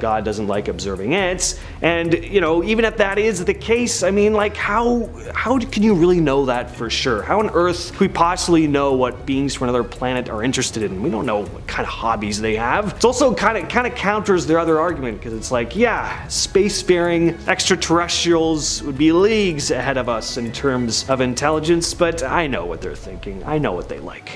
God doesn't like observing ants? And, even if that is the case, I mean, like, how can you really know that for sure? How on earth could we possibly know what beings from another planet are interested in? We don't know what kind of hobbies they have. It's also kind of counters their other argument, because it's like, yeah, spacefaring extraterrestrials would be leagues ahead of us in terms of intelligence, but I know what they're thinking. I know what they like.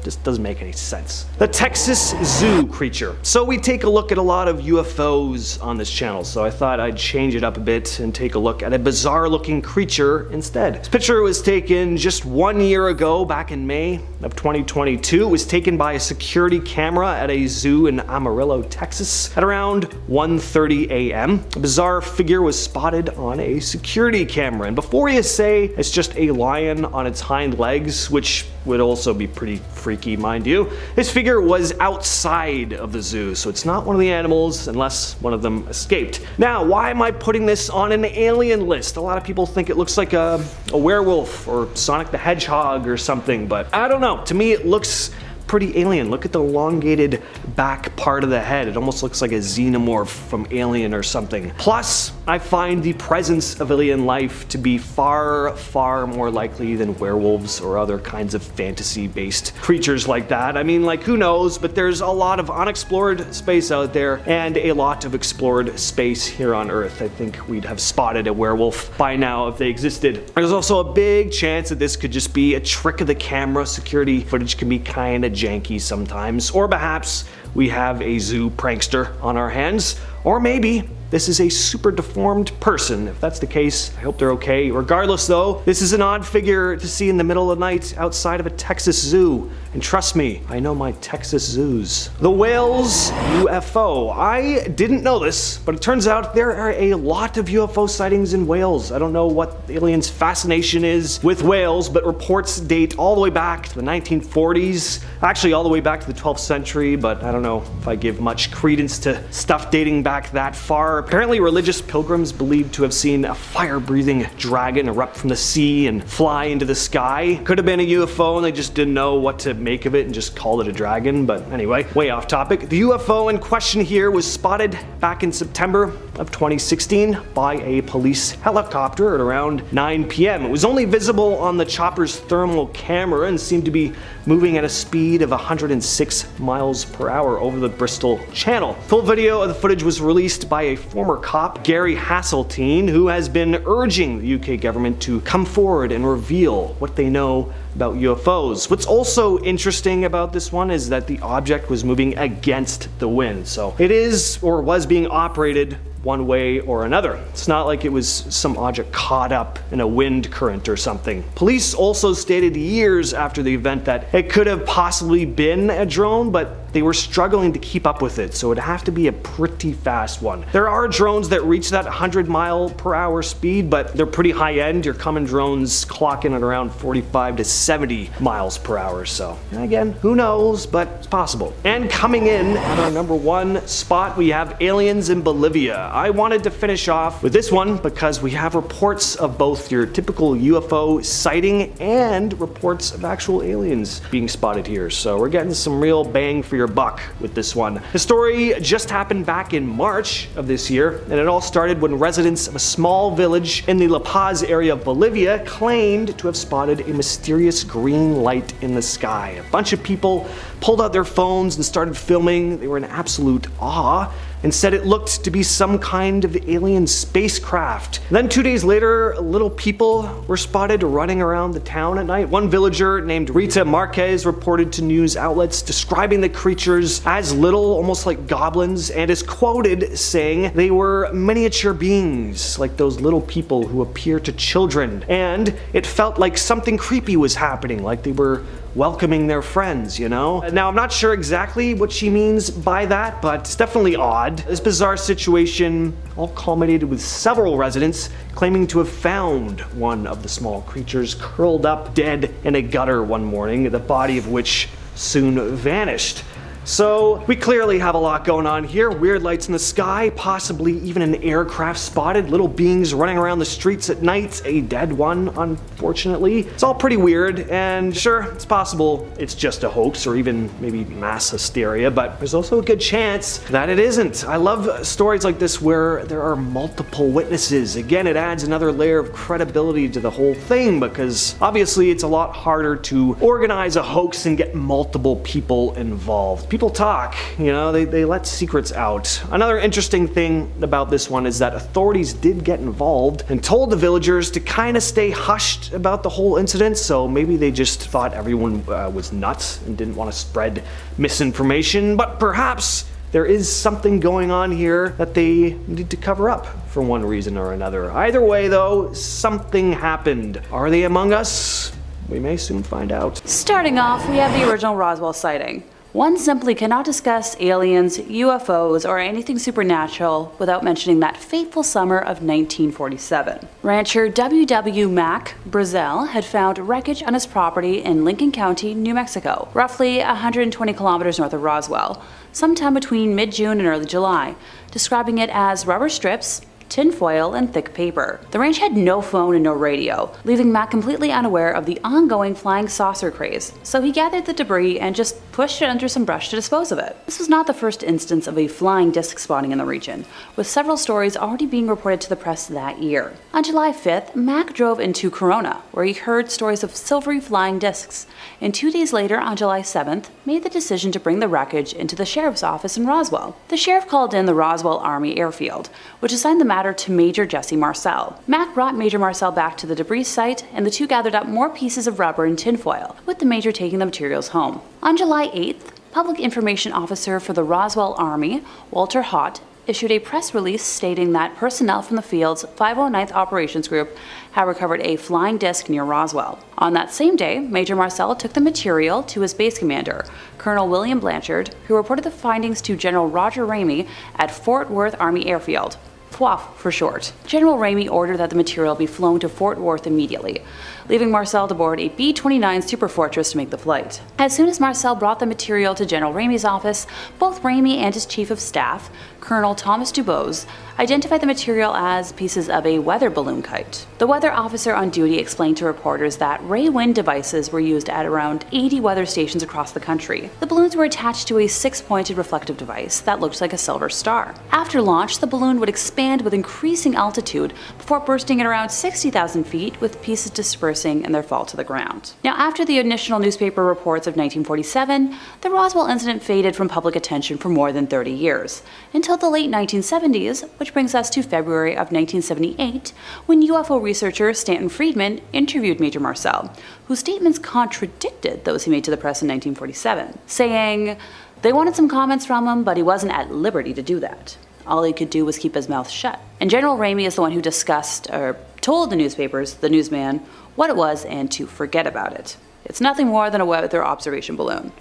Just doesn't make any sense. The Texas Zoo creature. So we take a look at a lot of UFOs on this channel, so I thought I'd change it up a bit and take a look at a bizarre looking creature instead. This picture was taken just 1 year ago, back in May of 2022. It was taken by a security camera at a zoo in Amarillo, Texas at around 1:30 a.m. A bizarre figure was spotted on a security camera, and before you say it's just a lion on its hind legs, which would also be pretty freaky, mind you, this figure was outside of the zoo, so it's not one of the animals unless one of them escaped. Now, why am I putting this on an alien list? A lot of people think it looks like a werewolf or Sonic the Hedgehog or something, but I don't know. To me, it looks pretty alien. Look at the elongated back part of the head. It almost looks like a xenomorph from Alien or something. Plus, I find the presence of alien life to be far, far more likely than werewolves or other kinds of fantasy-based creatures like that. I mean, like, who knows, but there's a lot of unexplored space out there and a lot of explored space here on Earth. I think we'd have spotted a werewolf by now if they existed. There's also a big chance that this could just be a trick of the camera. Security footage can be kinda janky sometimes, or perhaps we have a zoo prankster on our hands, or maybe this is a super deformed person. If that's the case, I hope they're okay. Regardless though, this is an odd figure to see in the middle of the night outside of a Texas zoo. And trust me, I know my Texas zoos. The Wales UFO. I didn't know this, but it turns out there are a lot of UFO sightings in Wales. I don't know what aliens' fascination is with Wales, but reports date all the way back to the 1940s. Actually, all the way back to the 12th century, but I don't know if I give much credence to stuff dating back that far. Apparently, religious pilgrims believed to have seen a fire-breathing dragon erupt from the sea and fly into the sky. Could have been a UFO and they just didn't know what to make of it and just called it a dragon, but anyway, way off topic. The UFO in question here was spotted back in September of 2016 by a police helicopter at around 9 p.m. It was only visible on the chopper's thermal camera and seemed to be moving at a speed of 106 miles per hour over the Bristol Channel. Full video of the footage was released by a former cop, Gary Hasseltine, who has been urging the UK government to come forward and reveal what they know about UFOs. What's also interesting about this one is that the object was moving against the wind, so it is or was being operated one way or another. It's not like it was some object caught up in a wind current or something. Police also stated years after the event that it could have possibly been a drone, but they were struggling to keep up with it, so it'd have to be a pretty fast one. There are drones that reach that 100-mile-per-hour speed, but they're pretty high-end. Your common drones clocking at around 45 to 70 miles per hour, so again, who knows, but it's possible. And coming in at our number one spot, we have aliens in Bolivia. I wanted to finish off with this one because we have reports of both your typical UFO sighting and reports of actual aliens being spotted here, so we're getting some real bang for your buck with this one. The story just happened back in March of this year, and it all started when residents of a small village in the La Paz area of Bolivia claimed to have spotted a mysterious green light in the sky. A bunch of people pulled out their phones and started filming. They were in absolute awe. and said it looked to be some kind of alien spacecraft. Then 2 days later, little people were spotted running around the town at night. One villager named Rita Marquez reported to news outlets describing the creatures as little, almost like goblins, and is quoted saying they were miniature beings, like those little people who appear to children. And it felt like something creepy was happening, like they were welcoming their friends, you know? Now, I'm not sure exactly what she means by that, but it's definitely odd. This bizarre situation all culminated with several residents claiming to have found one of the small creatures curled up dead in a gutter one morning, the body of which soon vanished. So we clearly have a lot going on here. Weird lights in the sky, possibly even an aircraft spotted, little beings running around the streets at night, a dead one, unfortunately. It's all pretty weird, and sure, it's possible it's just a hoax or even maybe mass hysteria, but there's also a good chance that it isn't. I love stories like this where there are multiple witnesses. Again, it adds another layer of credibility to the whole thing, because obviously it's a lot harder to organize a hoax and get multiple people involved. People talk, you know, they let secrets out. Another interesting thing about this one is that authorities did get involved and told the villagers to kind of stay hushed about the whole incident, so maybe they just thought everyone was nuts and didn't want to spread misinformation, but perhaps there is something going on here that they need to cover up for one reason or another. Either way though, something happened. Are they among us? We may soon find out. Starting off, we have the original Roswell sighting. One simply cannot discuss aliens, UFOs, or anything supernatural without mentioning that fateful summer of 1947. Rancher W.W. Mack Brazel had found wreckage on his property in Lincoln County, New Mexico, roughly 120 kilometers north of Roswell, sometime between mid-June and early July, describing it as rubber strips, tinfoil, and thick paper. The ranch had no phone and no radio, leaving Matt completely unaware of the ongoing flying saucer craze, so he gathered the debris and just pushed it under some brush to dispose of it. This was not the first instance of a flying disc spotting in the region, with several stories already being reported to the press that year. On July 5th, Mack drove into Corona, where he heard stories of silvery flying discs, and 2 days later, on July 7th, made the decision to bring the wreckage into the sheriff's office in Roswell. The sheriff called in the Roswell Army Airfield, which assigned the matter to Major Jesse Marcel. Mack brought Major Marcel back to the debris site, and the two gathered up more pieces of rubber and tinfoil, with the Major taking the materials home. On July 8th, Public Information Officer for the Roswell Army, Walter Hott, issued a press release stating that personnel from the field's 509th Operations Group had recovered a flying disc near Roswell. On that same day, Major Marcel took the material to his base commander, Colonel William Blanchard, who reported the findings to General Roger Ramey at Fort Worth Army Airfield. FWAF for short. General Ramey ordered that the material be flown to Fort Worth immediately, leaving Marcel to board a B-29 Superfortress to make the flight. As soon as Marcel brought the material to General Ramey's office, both Ramey and his chief of staff, Colonel Thomas Dubose, identified the material as pieces of a weather balloon kite. The weather officer on duty explained to reporters that ray wind devices were used at around 80 weather stations across the country. The balloons were attached to a 6-pointed reflective device that looked like a silver star. After launch, the balloon would expand with increasing altitude before bursting at around 60,000 feet, with pieces dispersing in their fall to the ground. Now, after the initial newspaper reports of 1947, the Roswell incident faded from public attention for more than 30 years, until the late 1970s, which brings us to February of 1978, when UFO researcher Stanton Friedman interviewed Major Marcel, whose statements contradicted those he made to the press in 1947, saying they wanted some comments from him, but he wasn't at liberty to do that. All he could do was keep his mouth shut. And General Ramey is the one who told the newspapers, the newsman, what it was and to forget about it. It's nothing more than a weather observation balloon.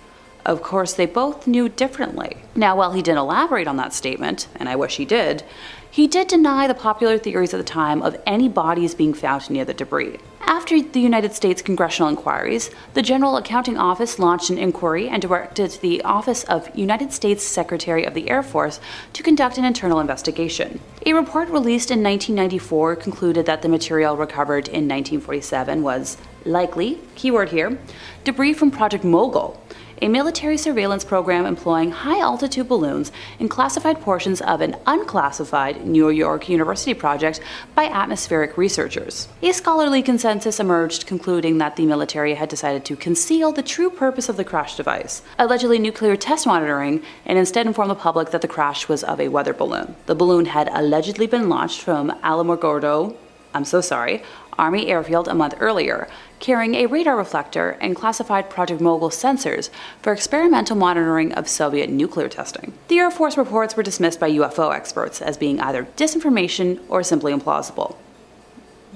Of course, they both knew differently. Now, while he didn't elaborate on that statement, and I wish he did deny the popular theories at the time of any bodies being found near the debris. After the United States congressional inquiries, the General Accounting Office launched an inquiry and directed the Office of United States Secretary of the Air Force to conduct an internal investigation. A report released in 1994 concluded that the material recovered in 1947 was likely, keyword here, debris from Project Mogul, a military surveillance program employing high-altitude balloons in classified portions of an unclassified New York University project by atmospheric researchers. A scholarly consensus emerged concluding that the military had decided to conceal the true purpose of the crash device, allegedly nuclear test monitoring, and instead inform the public that the crash was of a weather balloon. The balloon had allegedly been launched from Alamogordo, Army Airfield a month earlier, carrying a radar reflector and classified Project Mogul sensors for experimental monitoring of Soviet nuclear testing. The Air Force reports were dismissed by UFO experts as being either disinformation or simply implausible.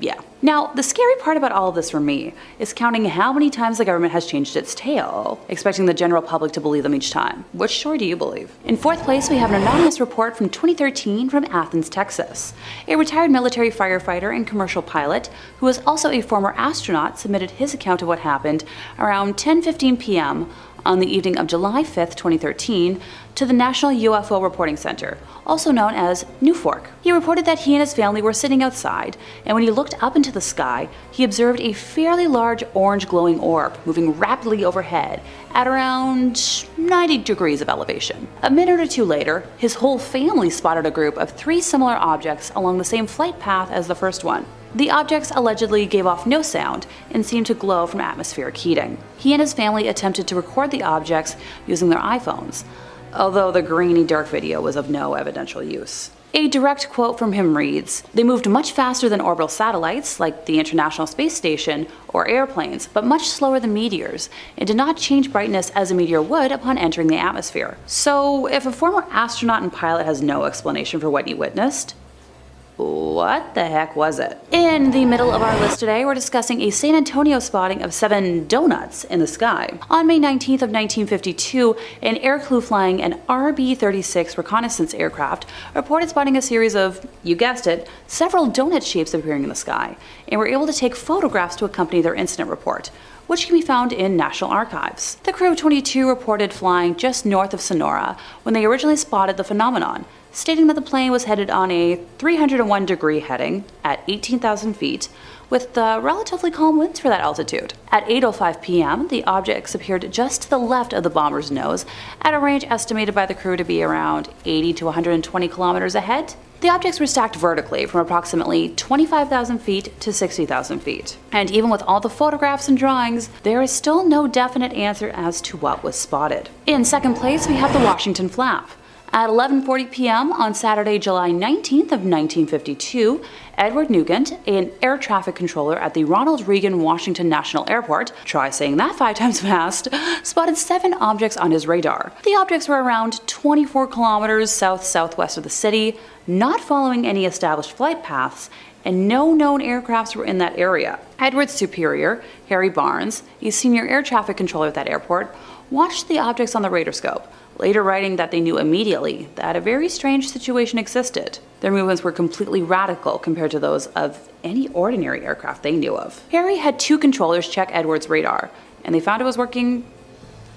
Yeah. Now, the scary part about all of this for me is counting how many times the government has changed its tale, expecting the general public to believe them each time. Which story do you believe? In fourth place, we have an anonymous report from 2013 from Athens, Texas. A retired military firefighter and commercial pilot, who was also a former astronaut, submitted his account of what happened around 10:15 p.m. on the evening of July 5, 2013, to the National UFO Reporting Center, also known as NUFORC. He reported that he and his family were sitting outside, and when he looked up into the sky, he observed a fairly large orange glowing orb moving rapidly overhead at around 90 degrees of elevation. A minute or two later, his whole family spotted a group of 3 similar objects along the same flight path as the first one. The objects allegedly gave off no sound and seemed to glow from atmospheric heating. He and his family attempted to record the objects using their iPhones, although the grainy dark video was of no evidential use. A direct quote from him reads, "They moved much faster than orbital satellites, like the International Space Station, or airplanes, but much slower than meteors, and did not change brightness as a meteor would upon entering the atmosphere." So, if a former astronaut and pilot has no explanation for what he witnessed, what the heck was it? In the middle of our list today, we're discussing a San Antonio spotting of 7 donuts in the sky. On May 19th of 1952, an air crew flying an RB-36 reconnaissance aircraft reported spotting a series of, you guessed it, several donut shapes appearing in the sky, and were able to take photographs to accompany their incident report, which can be found in National Archives. The crew of 22 reported flying just north of Sonora when they originally spotted the phenomenon, stating that the plane was headed on a 301-degree heading at 18,000 feet, with relatively calm winds for that altitude. At 8:05 p.m., the objects appeared just to the left of the bomber's nose, at a range estimated by the crew to be around 80 to 120 kilometers ahead. The objects were stacked vertically from approximately 25,000 feet to 60,000 feet. And even with all the photographs and drawings, there is still no definite answer as to what was spotted. In second place, we have the Washington Flap. At 11:40 p.m. on Saturday, July 19th of 1952, Edward Nugent, an air traffic controller at the Ronald Reagan Washington National Airport, try saying that 5 times fast, spotted 7 objects on his radar. The objects were around 24 kilometers south-southwest of the city, not following any established flight paths, and no known aircrafts were in that area. Edward's superior, Harry Barnes, a senior air traffic controller at that airport, watched the objects on the radarscope, later writing that they knew immediately that a very strange situation existed. Their movements were completely radical compared to those of any ordinary aircraft they knew of. Harry had 2 controllers check Edward's radar, and they found it was working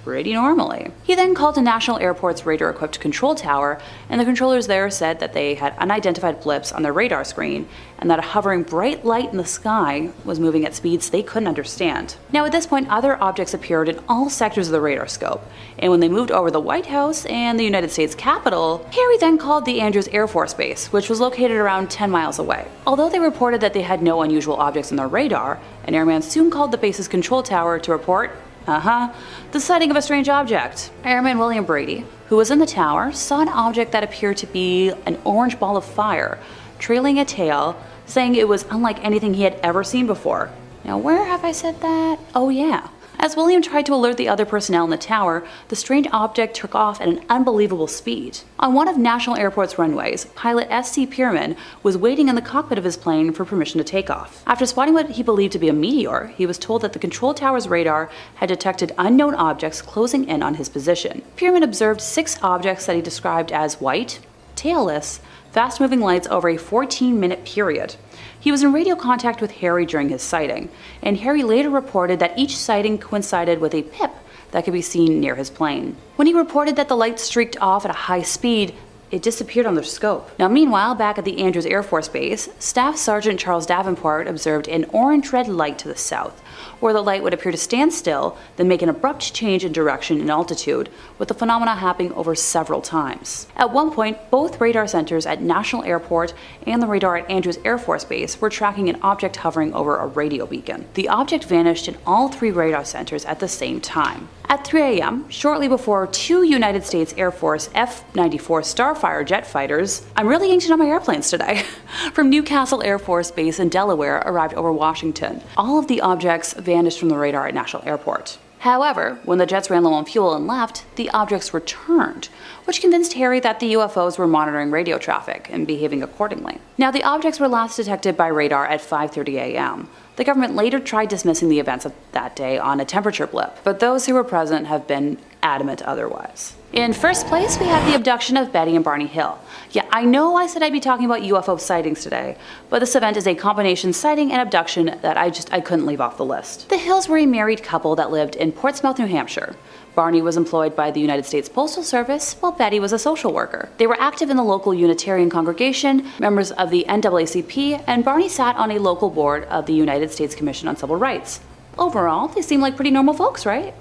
pretty normally. He then called the National Airport's radar-equipped control tower, and the controllers there said that they had unidentified blips on their radar screen, and that a hovering bright light in the sky was moving at speeds they couldn't understand. Now at this point, other objects appeared in all sectors of the radar scope, and when they moved over the White House and the United States Capitol, Harry then called the Andrews Air Force Base, which was located around 10 miles away. Although they reported that they had no unusual objects on their radar, an airman soon called the base's control tower to report the sighting of a strange object. Airman William Brady, who was in the tower, saw an object that appeared to be an orange ball of fire, trailing a tail, saying it was unlike anything he had ever seen before. Now where have I said that? Oh yeah. As William tried to alert the other personnel in the tower, the strange object took off at an unbelievable speed. On one of National Airport's runways, pilot S.C. Pierman was waiting in the cockpit of his plane for permission to take off. After spotting what he believed to be a meteor, he was told that the control tower's radar had detected unknown objects closing in on his position. Pierman observed 6 objects that he described as white, tailless, fast-moving lights over a 14-minute period. He was in radio contact with Harry during his sighting, and Harry later reported that each sighting coincided with a pip that could be seen near his plane. When he reported that the lights streaked off at a high speed, it disappeared on their scope. Now meanwhile, back at the Andrews Air Force Base, Staff Sergeant Charles Davenport observed an orange-red light to the south, where the light would appear to stand still, then make an abrupt change in direction and altitude, with the phenomena happening over several times. At one point, both radar centers at National Airport and the radar at Andrews Air Force Base were tracking an object hovering over a radio beacon. The object vanished in all three radar centers at the same time. At 3 a.m., shortly before two United States Air Force F-94 Starfire jet fighters, I'm really ancient on my airplanes today, from Newcastle Air Force Base in Delaware arrived over Washington. All of the objects vanished from the radar at National Airport. However, when the jets ran low on fuel and left, the objects returned, which convinced Harry that the UFOs were monitoring radio traffic and behaving accordingly. Now, the objects were last detected by radar at 5:30 a.m. The government later tried dismissing the events of that day on a temperature blip, but those who were present have been adamant otherwise. In first place, we have the abduction of Betty and Barney Hill. Yeah, I know I said I'd be talking about UFO sightings today, but this event is a combination sighting and abduction that I couldn't leave off the list. The Hills were a married couple that lived in Portsmouth, New Hampshire. Barney was employed by the United States Postal Service, while Betty was a social worker. They were active in the local Unitarian congregation, members of the NAACP, and Barney sat on a local board of the United States Commission on Civil Rights. Overall, they seem like pretty normal folks, right?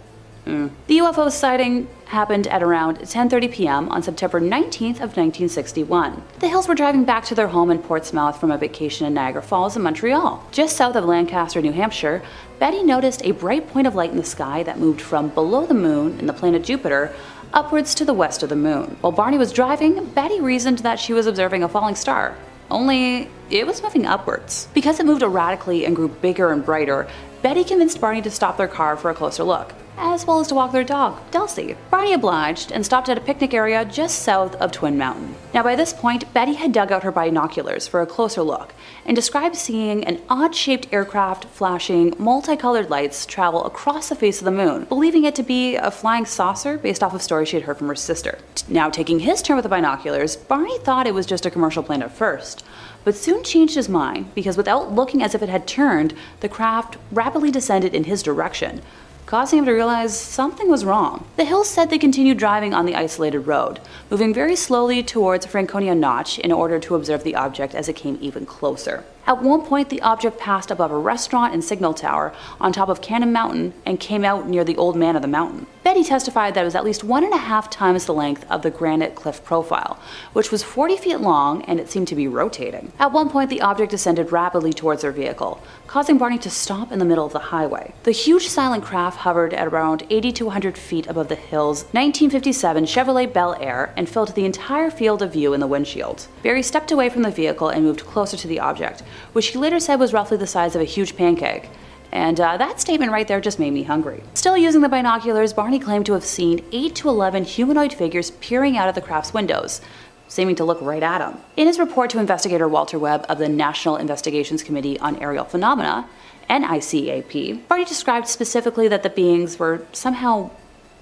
The UFO sighting happened at around 10:30 p.m. on September 19th of 1961. The Hills were driving back to their home in Portsmouth from a vacation in Niagara Falls in Montreal. Just south of Lancaster, New Hampshire, Betty noticed a bright point of light in the sky that moved from below the moon in the planet Jupiter upwards to the west of the moon. While Barney was driving, Betty reasoned that she was observing a falling star. Only, it was moving upwards. Because it moved erratically and grew bigger and brighter, Betty convinced Barney to stop their car for a closer look, as well as to walk their dog, Dulcie. Barney obliged and stopped at a picnic area just south of Twin Mountain. Now by this point, Betty had dug out her binoculars for a closer look and described seeing an odd-shaped aircraft flashing multicolored lights travel across the face of the moon, believing it to be a flying saucer based off of stories she had heard from her sister. Now taking his turn with the binoculars, Barney thought it was just a commercial plane at first, but soon changed his mind because without looking as if it had turned, the craft rapidly descended in his direction, causing him to realize something was wrong. The Hills said they continued driving on the isolated road, moving very slowly towards Franconia Notch in order to observe the object as it came even closer. At one point, the object passed above a restaurant and signal tower on top of Cannon Mountain and came out near the Old Man of the Mountain. Betty testified that it was at least 1.5 times the length of the granite cliff profile, which was 40 feet long and it seemed to be rotating. At one point, the object descended rapidly towards their vehicle, causing Barney to stop in the middle of the highway. The huge silent craft hovered at around 80 to 100 feet above the Hills' 1957 Chevrolet Bel Air and filled the entire field of view in the windshield. Barry stepped away from the vehicle and moved closer to the object, which he later said was roughly the size of a huge pancake. And that statement right there just made me hungry. Still using the binoculars, Barney claimed to have seen 8 to 11 humanoid figures peering out of the craft's windows, seeming to look right at him. In his report to investigator Walter Webb of the National Investigations Committee on Aerial Phenomena, NICAP, Barney described specifically that the beings were somehow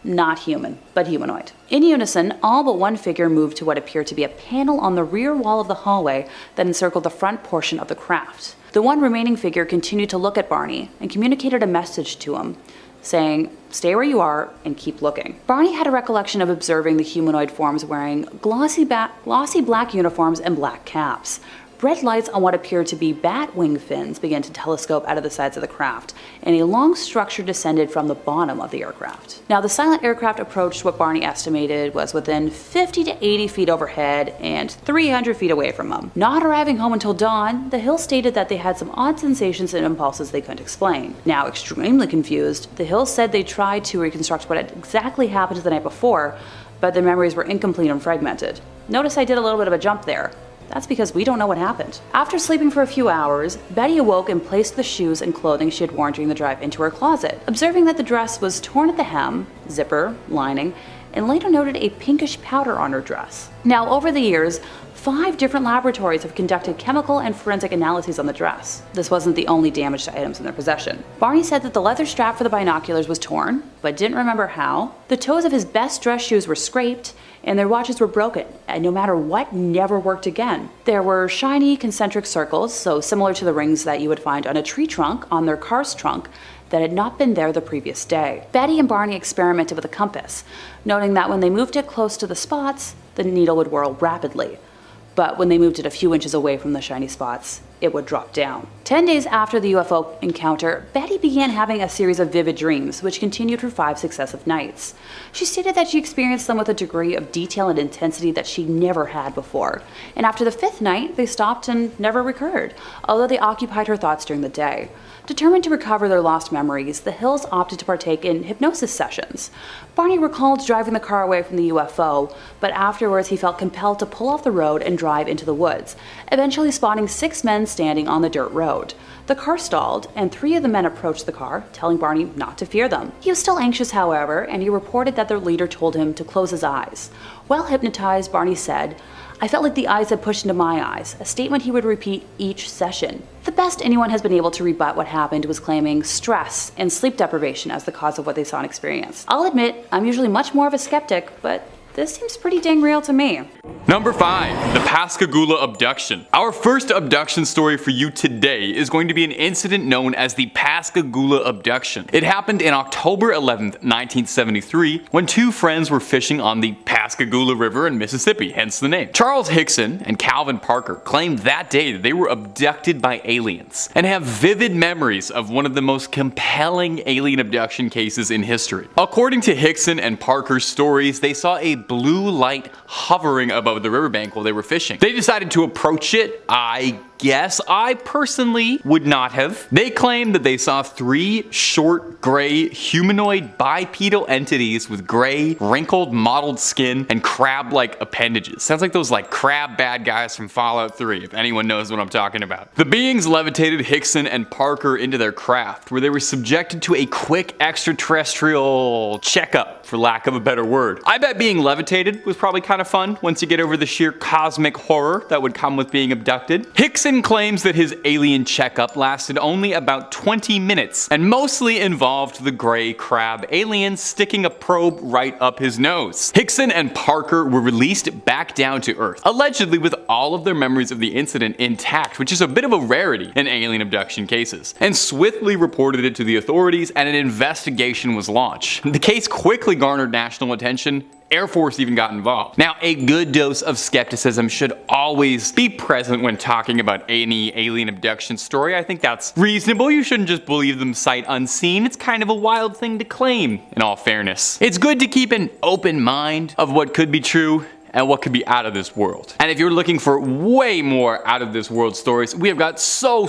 not human, but humanoid. In unison, all but one figure moved to what appeared to be a panel on the rear wall of the hallway that encircled the front portion of the craft. The one remaining figure continued to look at Barney and communicated a message to him, saying, "Stay where you are and keep looking." Barney had a recollection of observing the humanoid forms wearing glossy black uniforms and black caps. Red lights on what appeared to be bat wing fins began to telescope out of the sides of the craft, and a long structure descended from the bottom of the aircraft. Now, the silent aircraft approached what Barney estimated was within 50 to 80 feet overhead and 300 feet away from him. Not arriving home until dawn, the Hills stated that they had some odd sensations and impulses they couldn't explain. Now, extremely confused, the Hills said they tried to reconstruct what had exactly happened the night before, but their memories were incomplete and fragmented. Notice I did a little bit of a jump there. That's because we don't know what happened. After sleeping for a few hours, Betty awoke and placed the shoes and clothing she had worn during the drive into her closet, observing that the dress was torn at the hem, zipper, lining, and later noted a pinkish powder on her dress. Now, over the years, 5 different laboratories have conducted chemical and forensic analyses on the dress. This wasn't the only damaged items in their possession. Barney said that the leather strap for the binoculars was torn, but didn't remember how. The toes of his best dress shoes were scraped, and their watches were broken, and no matter what, never worked again. There were shiny concentric circles, so similar to the rings that you would find on a tree trunk on their car's trunk, that had not been there the previous day. Betty and Barney experimented with a compass, noting that when they moved it close to the spots, the needle would whirl rapidly. But when they moved it a few inches away from the shiny spots, it would drop down. 10 days after the UFO encounter, Betty began having a series of vivid dreams, which continued for 5 successive nights. She stated that she experienced them with a degree of detail and intensity that she never had before, and after the 5th night, they stopped and never recurred, although they occupied her thoughts during the day. Determined to recover their lost memories, the Hills opted to partake in hypnosis sessions. Barney recalled driving the car away from the UFO, but afterwards he felt compelled to pull off the road and drive into the woods, eventually spotting 6 men standing on the dirt road. The car stalled, and 3 of the men approached the car, telling Barney not to fear them. He was still anxious, however, and he reported that their leader told him to close his eyes. While hypnotized, Barney said, "I felt like the eyes had pushed into my eyes," a statement he would repeat each session. The best anyone has been able to rebut what happened was claiming stress and sleep deprivation as the cause of what they saw and experienced. I'll admit, I'm usually much more of a skeptic, but this seems pretty dang real to me. Number 5. The Pascagoula Abduction. Our first abduction story for you today is going to be an incident known as the Pascagoula Abduction. It happened in October 11th, 1973, when 2 friends were fishing on the Pascagoula River in Mississippi, hence the name. Charles Hickson and Calvin Parker claimed that day that they were abducted by aliens and have vivid memories of one of the most compelling alien abduction cases in history. According to Hickson and Parker's stories, they saw a blue light hovering above the riverbank while they were fishing. They decided to approach it. I guess I personally would not have. They claimed that they saw 3 short, gray, humanoid bipedal entities with gray, wrinkled, mottled skin and crab-like appendages. Sounds like those crab bad guys from Fallout 3, if anyone knows what I'm talking about. The beings levitated Hickson and Parker into their craft, where they were subjected to a quick extraterrestrial checkup, for lack of a better word. I bet being levitated was probably kind of fun once you get over the sheer cosmic horror that would come with being abducted. Hickson claims that his alien checkup lasted only about 20 minutes and mostly involved the gray crab alien sticking a probe right up his nose. Hickson and Parker were released back down to Earth, allegedly with all of their memories of the incident intact, which is a bit of a rarity in alien abduction cases, and swiftly reported it to the authorities, and an investigation was launched. The case quickly garnered national attention. Air Force even got involved. Now, a good dose of skepticism should always be present when talking about any alien abduction story. I think that's reasonable. You shouldn't just believe them sight unseen. It's kind of a wild thing to claim, in all fairness. It's good to keep an open mind of what could be true and what could be out of this world. And if you're looking for way more out of this world stories, we have got so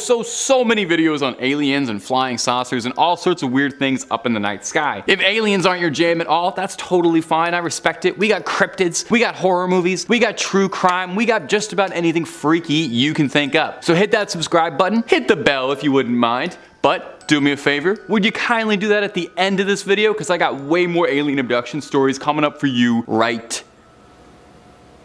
many videos on aliens and flying saucers and all sorts of weird things up in the night sky. If aliens aren't your jam at all, that's totally fine. I respect it. We got cryptids, we got horror movies, we got true crime, we got just about anything freaky you can think up. So hit that subscribe button, hit the bell if you wouldn't mind. But do me a favor, would you kindly do that at the end of this video? Because I got way more alien abduction stories coming up for you right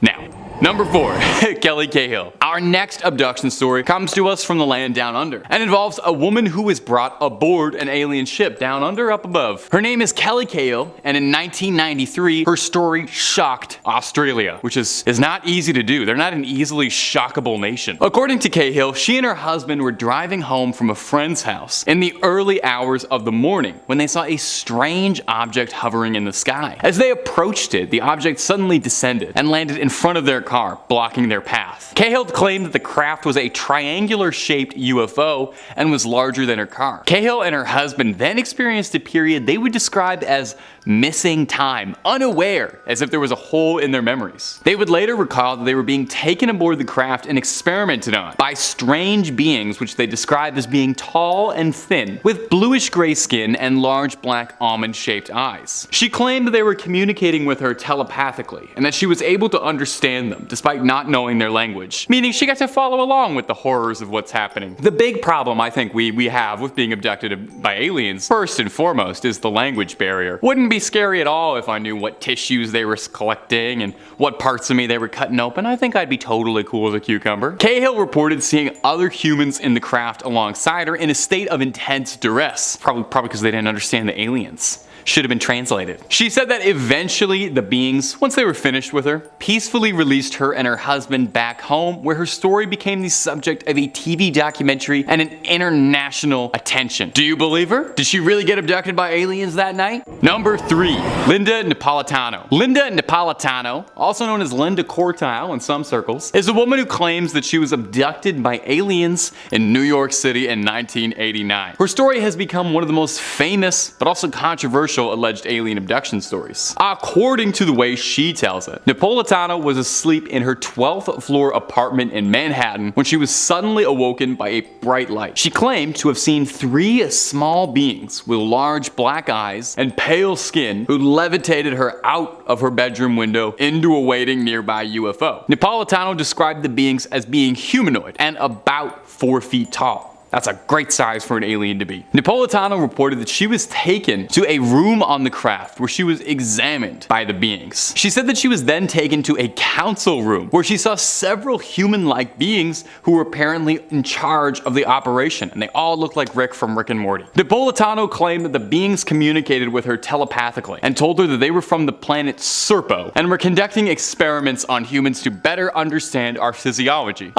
now. Number 4, Kelly Cahill. Our next abduction story comes to us from the land down under and involves a woman who was brought aboard an alien ship down under up above. Her name is Kelly Cahill, and in 1993, her story shocked Australia, which is not easy to do. They're not an easily shockable nation. According to Cahill, she and her husband were driving home from a friend's house in the early hours of the morning when they saw a strange object hovering in the sky. As they approached it, the object suddenly descended and landed in front of their car, blocking their path. Cahill claimed that the craft was a triangular-shaped UFO and was larger than her car. Cahill and her husband then experienced a period they would describe as missing time, unaware, as if there was a hole in their memories. They would later recall that they were being taken aboard the craft and experimented on by strange beings which they described as being tall and thin, with bluish-gray skin and large black almond-shaped eyes. She claimed that they were communicating with her telepathically, and that she was able to understand them despite not knowing their language, meaning she got to follow along with the horrors of what's happening. The big problem I think we have with being abducted by aliens, first and foremost, is the language barrier. Wouldn't be scary at all if I knew what tissues they were collecting and what parts of me they were cutting open. I think I'd be totally cool as a cucumber. Cahill reported seeing other humans in the craft alongside her in a state of intense duress, probably because they didn't understand the aliens. should have been translated. She said that eventually the beings, once they were finished with her, peacefully released her and her husband back home, where her story became the subject of a TV documentary and an international attention. Do you believe her? Did she really get abducted by aliens that night? Number 3. Linda Napolitano. Linda Napolitano, also known as Linda Cortile in some circles, is a woman who claims that she was abducted by aliens in New York City in 1989. Her story has become one of the most famous but also controversial alleged alien abduction stories. According to the way she tells it, Napolitano was asleep in her 12th floor apartment in Manhattan when she was suddenly awoken by a bright light. She claimed to have seen 3 small beings with large black eyes and pale skin who levitated her out of her bedroom window into a waiting nearby UFO. Napolitano described the beings as being humanoid and about 4 feet tall. That's a great size for an alien to be. Napolitano reported that she was taken to a room on the craft where she was examined by the beings. She said that she was then taken to a council room where she saw several human-like beings who were apparently in charge of the operation, and they all looked like Rick from Rick and Morty. Napolitano claimed that the beings communicated with her telepathically and told her that they were from the planet Serpo and were conducting experiments on humans to better understand our physiology.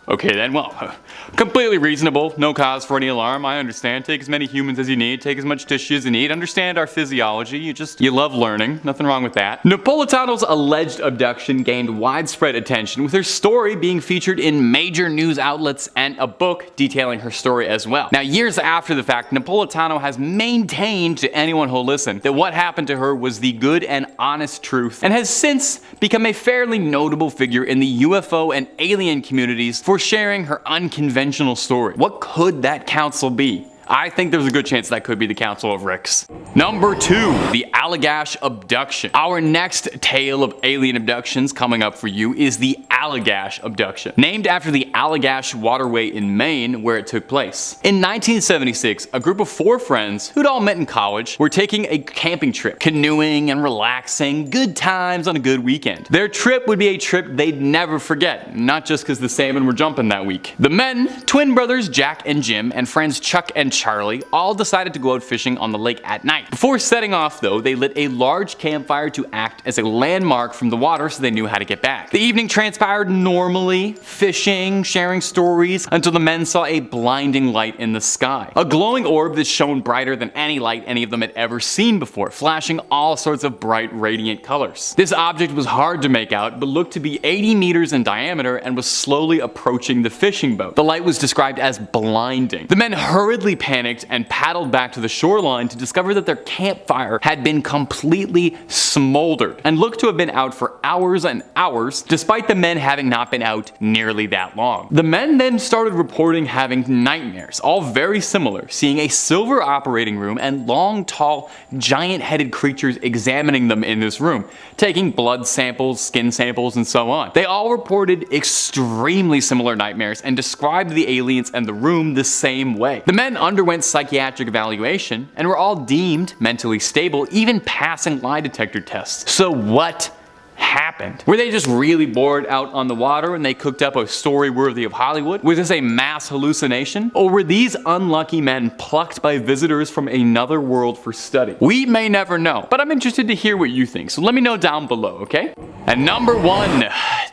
Okay then, well, completely reasonable, no cause for any alarm, I understand. Take as many humans as you need, take as much tissue as you need, understand our physiology, you love learning, nothing wrong with that. Napolitano's alleged abduction gained widespread attention, with her story being featured in major news outlets and a book detailing her story as well. Now, years after the fact, Napolitano has maintained to anyone who'll listen that what happened to her was the good and honest truth, and has since become a fairly notable figure in the UFO and alien communities for sharing her unconventional story. What could that council be? I think there's a good chance that could be the Council of Ricks. Number 2, the Allagash abduction. Our next tale of alien abductions coming up for you is the Allagash abduction, named after the Allagash waterway in Maine where it took place. In 1976, a group of 4 friends who'd all met in college were taking a camping trip, canoeing and relaxing, good times on a good weekend. Their trip would be a trip they'd never forget, not just because the salmon were jumping that week. The men, twin brothers Jack and Jim, and friends Chuck and Charlie all decided to go out fishing on the lake at night. Before setting off though, they lit a large campfire to act as a landmark from the water so they knew how to get back. The evening transpired normally, fishing, sharing stories, until the men saw a blinding light in the sky. A glowing orb that shone brighter than any light any of them had ever seen before, flashing all sorts of bright radiant colors. This object was hard to make out, but looked to be 80 meters in diameter and was slowly approaching the fishing boat. The light was described as blinding. The men hurriedly panicked and paddled back to the shoreline to discover that their campfire had been completely smoldered and looked to have been out for hours and hours, despite the men having not been out nearly that long. The men then started reporting having nightmares, all very similar, seeing a silver operating room and long, tall, giant-headed creatures examining them in this room, taking blood samples, skin samples, and so on. They all reported extremely similar nightmares and described the aliens and the room the same way. The men underwent psychiatric evaluation and were all deemed mentally stable, even passing lie detector tests. So what happened? Were they just really bored out on the water and they cooked up a story worthy of Hollywood? Was this a mass hallucination? Or were these unlucky men plucked by visitors from another world for study? We may never know, but I'm interested to hear what you think, so let me know down below, okay? And number 1,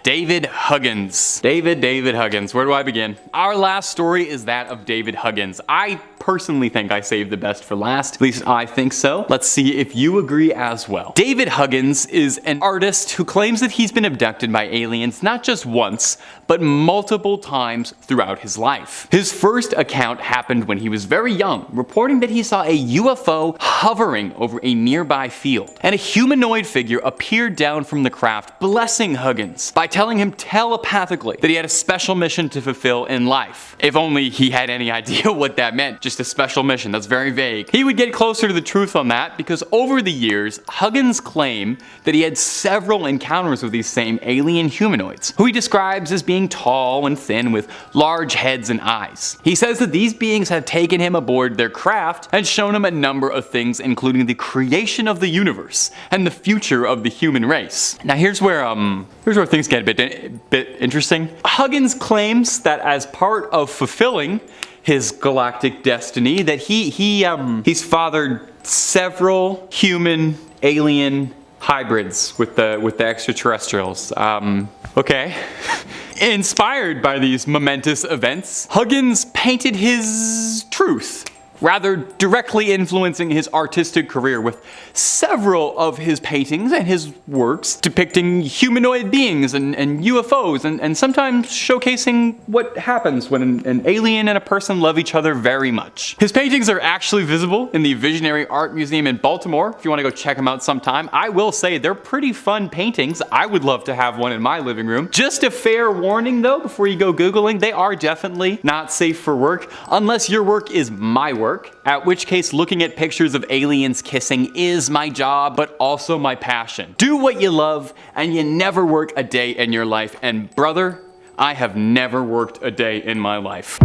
David Huggins. David Huggins. Where do I begin? Our last story is that of David Huggins. I personally think I saved the best for last. At least I think so. Let's see if you agree as well. David Huggins is an artist who claims that he's been abducted by aliens not just once, but multiple times throughout his life. His first account happened when he was very young, reporting that he saw a UFO hovering over a nearby field, and a humanoid figure appeared down from the craft, blessing Huggins by telling him telepathically that he had a special mission to fulfill in life. If only he had any idea what that meant. Just a special mission, that's very vague. He would get closer to the truth on that because over the years, Huggins claimed that he had several encounters with these same alien humanoids, who he describes as being tall and thin with large heads and eyes. He says that these beings have taken him aboard their craft and shown him a number of things, including the creation of the universe and the future of the human race. Now here's where things get a bit interesting. Huggins claims that as part of fulfilling his galactic destiny that he's fathered several human alien hybrids with the extraterrestrials. Okay. Inspired by these momentous events, Huggins painted his truth, rather directly influencing his artistic career with several of his paintings and his works depicting humanoid beings and UFOs and sometimes showcasing what happens when an alien and a person love each other very much. His paintings are actually visible in the Visionary Art Museum in Baltimore if you want to go check them out sometime. I will say they're pretty fun paintings. I would love to have one in my living room. Just a fair warning though, before you go Googling, they are definitely not safe for work unless your work is my work. At which case, looking at pictures of aliens kissing is my job, but also my passion. Do what you love, and you never work a day in your life. And brother, I have never worked a day in my life.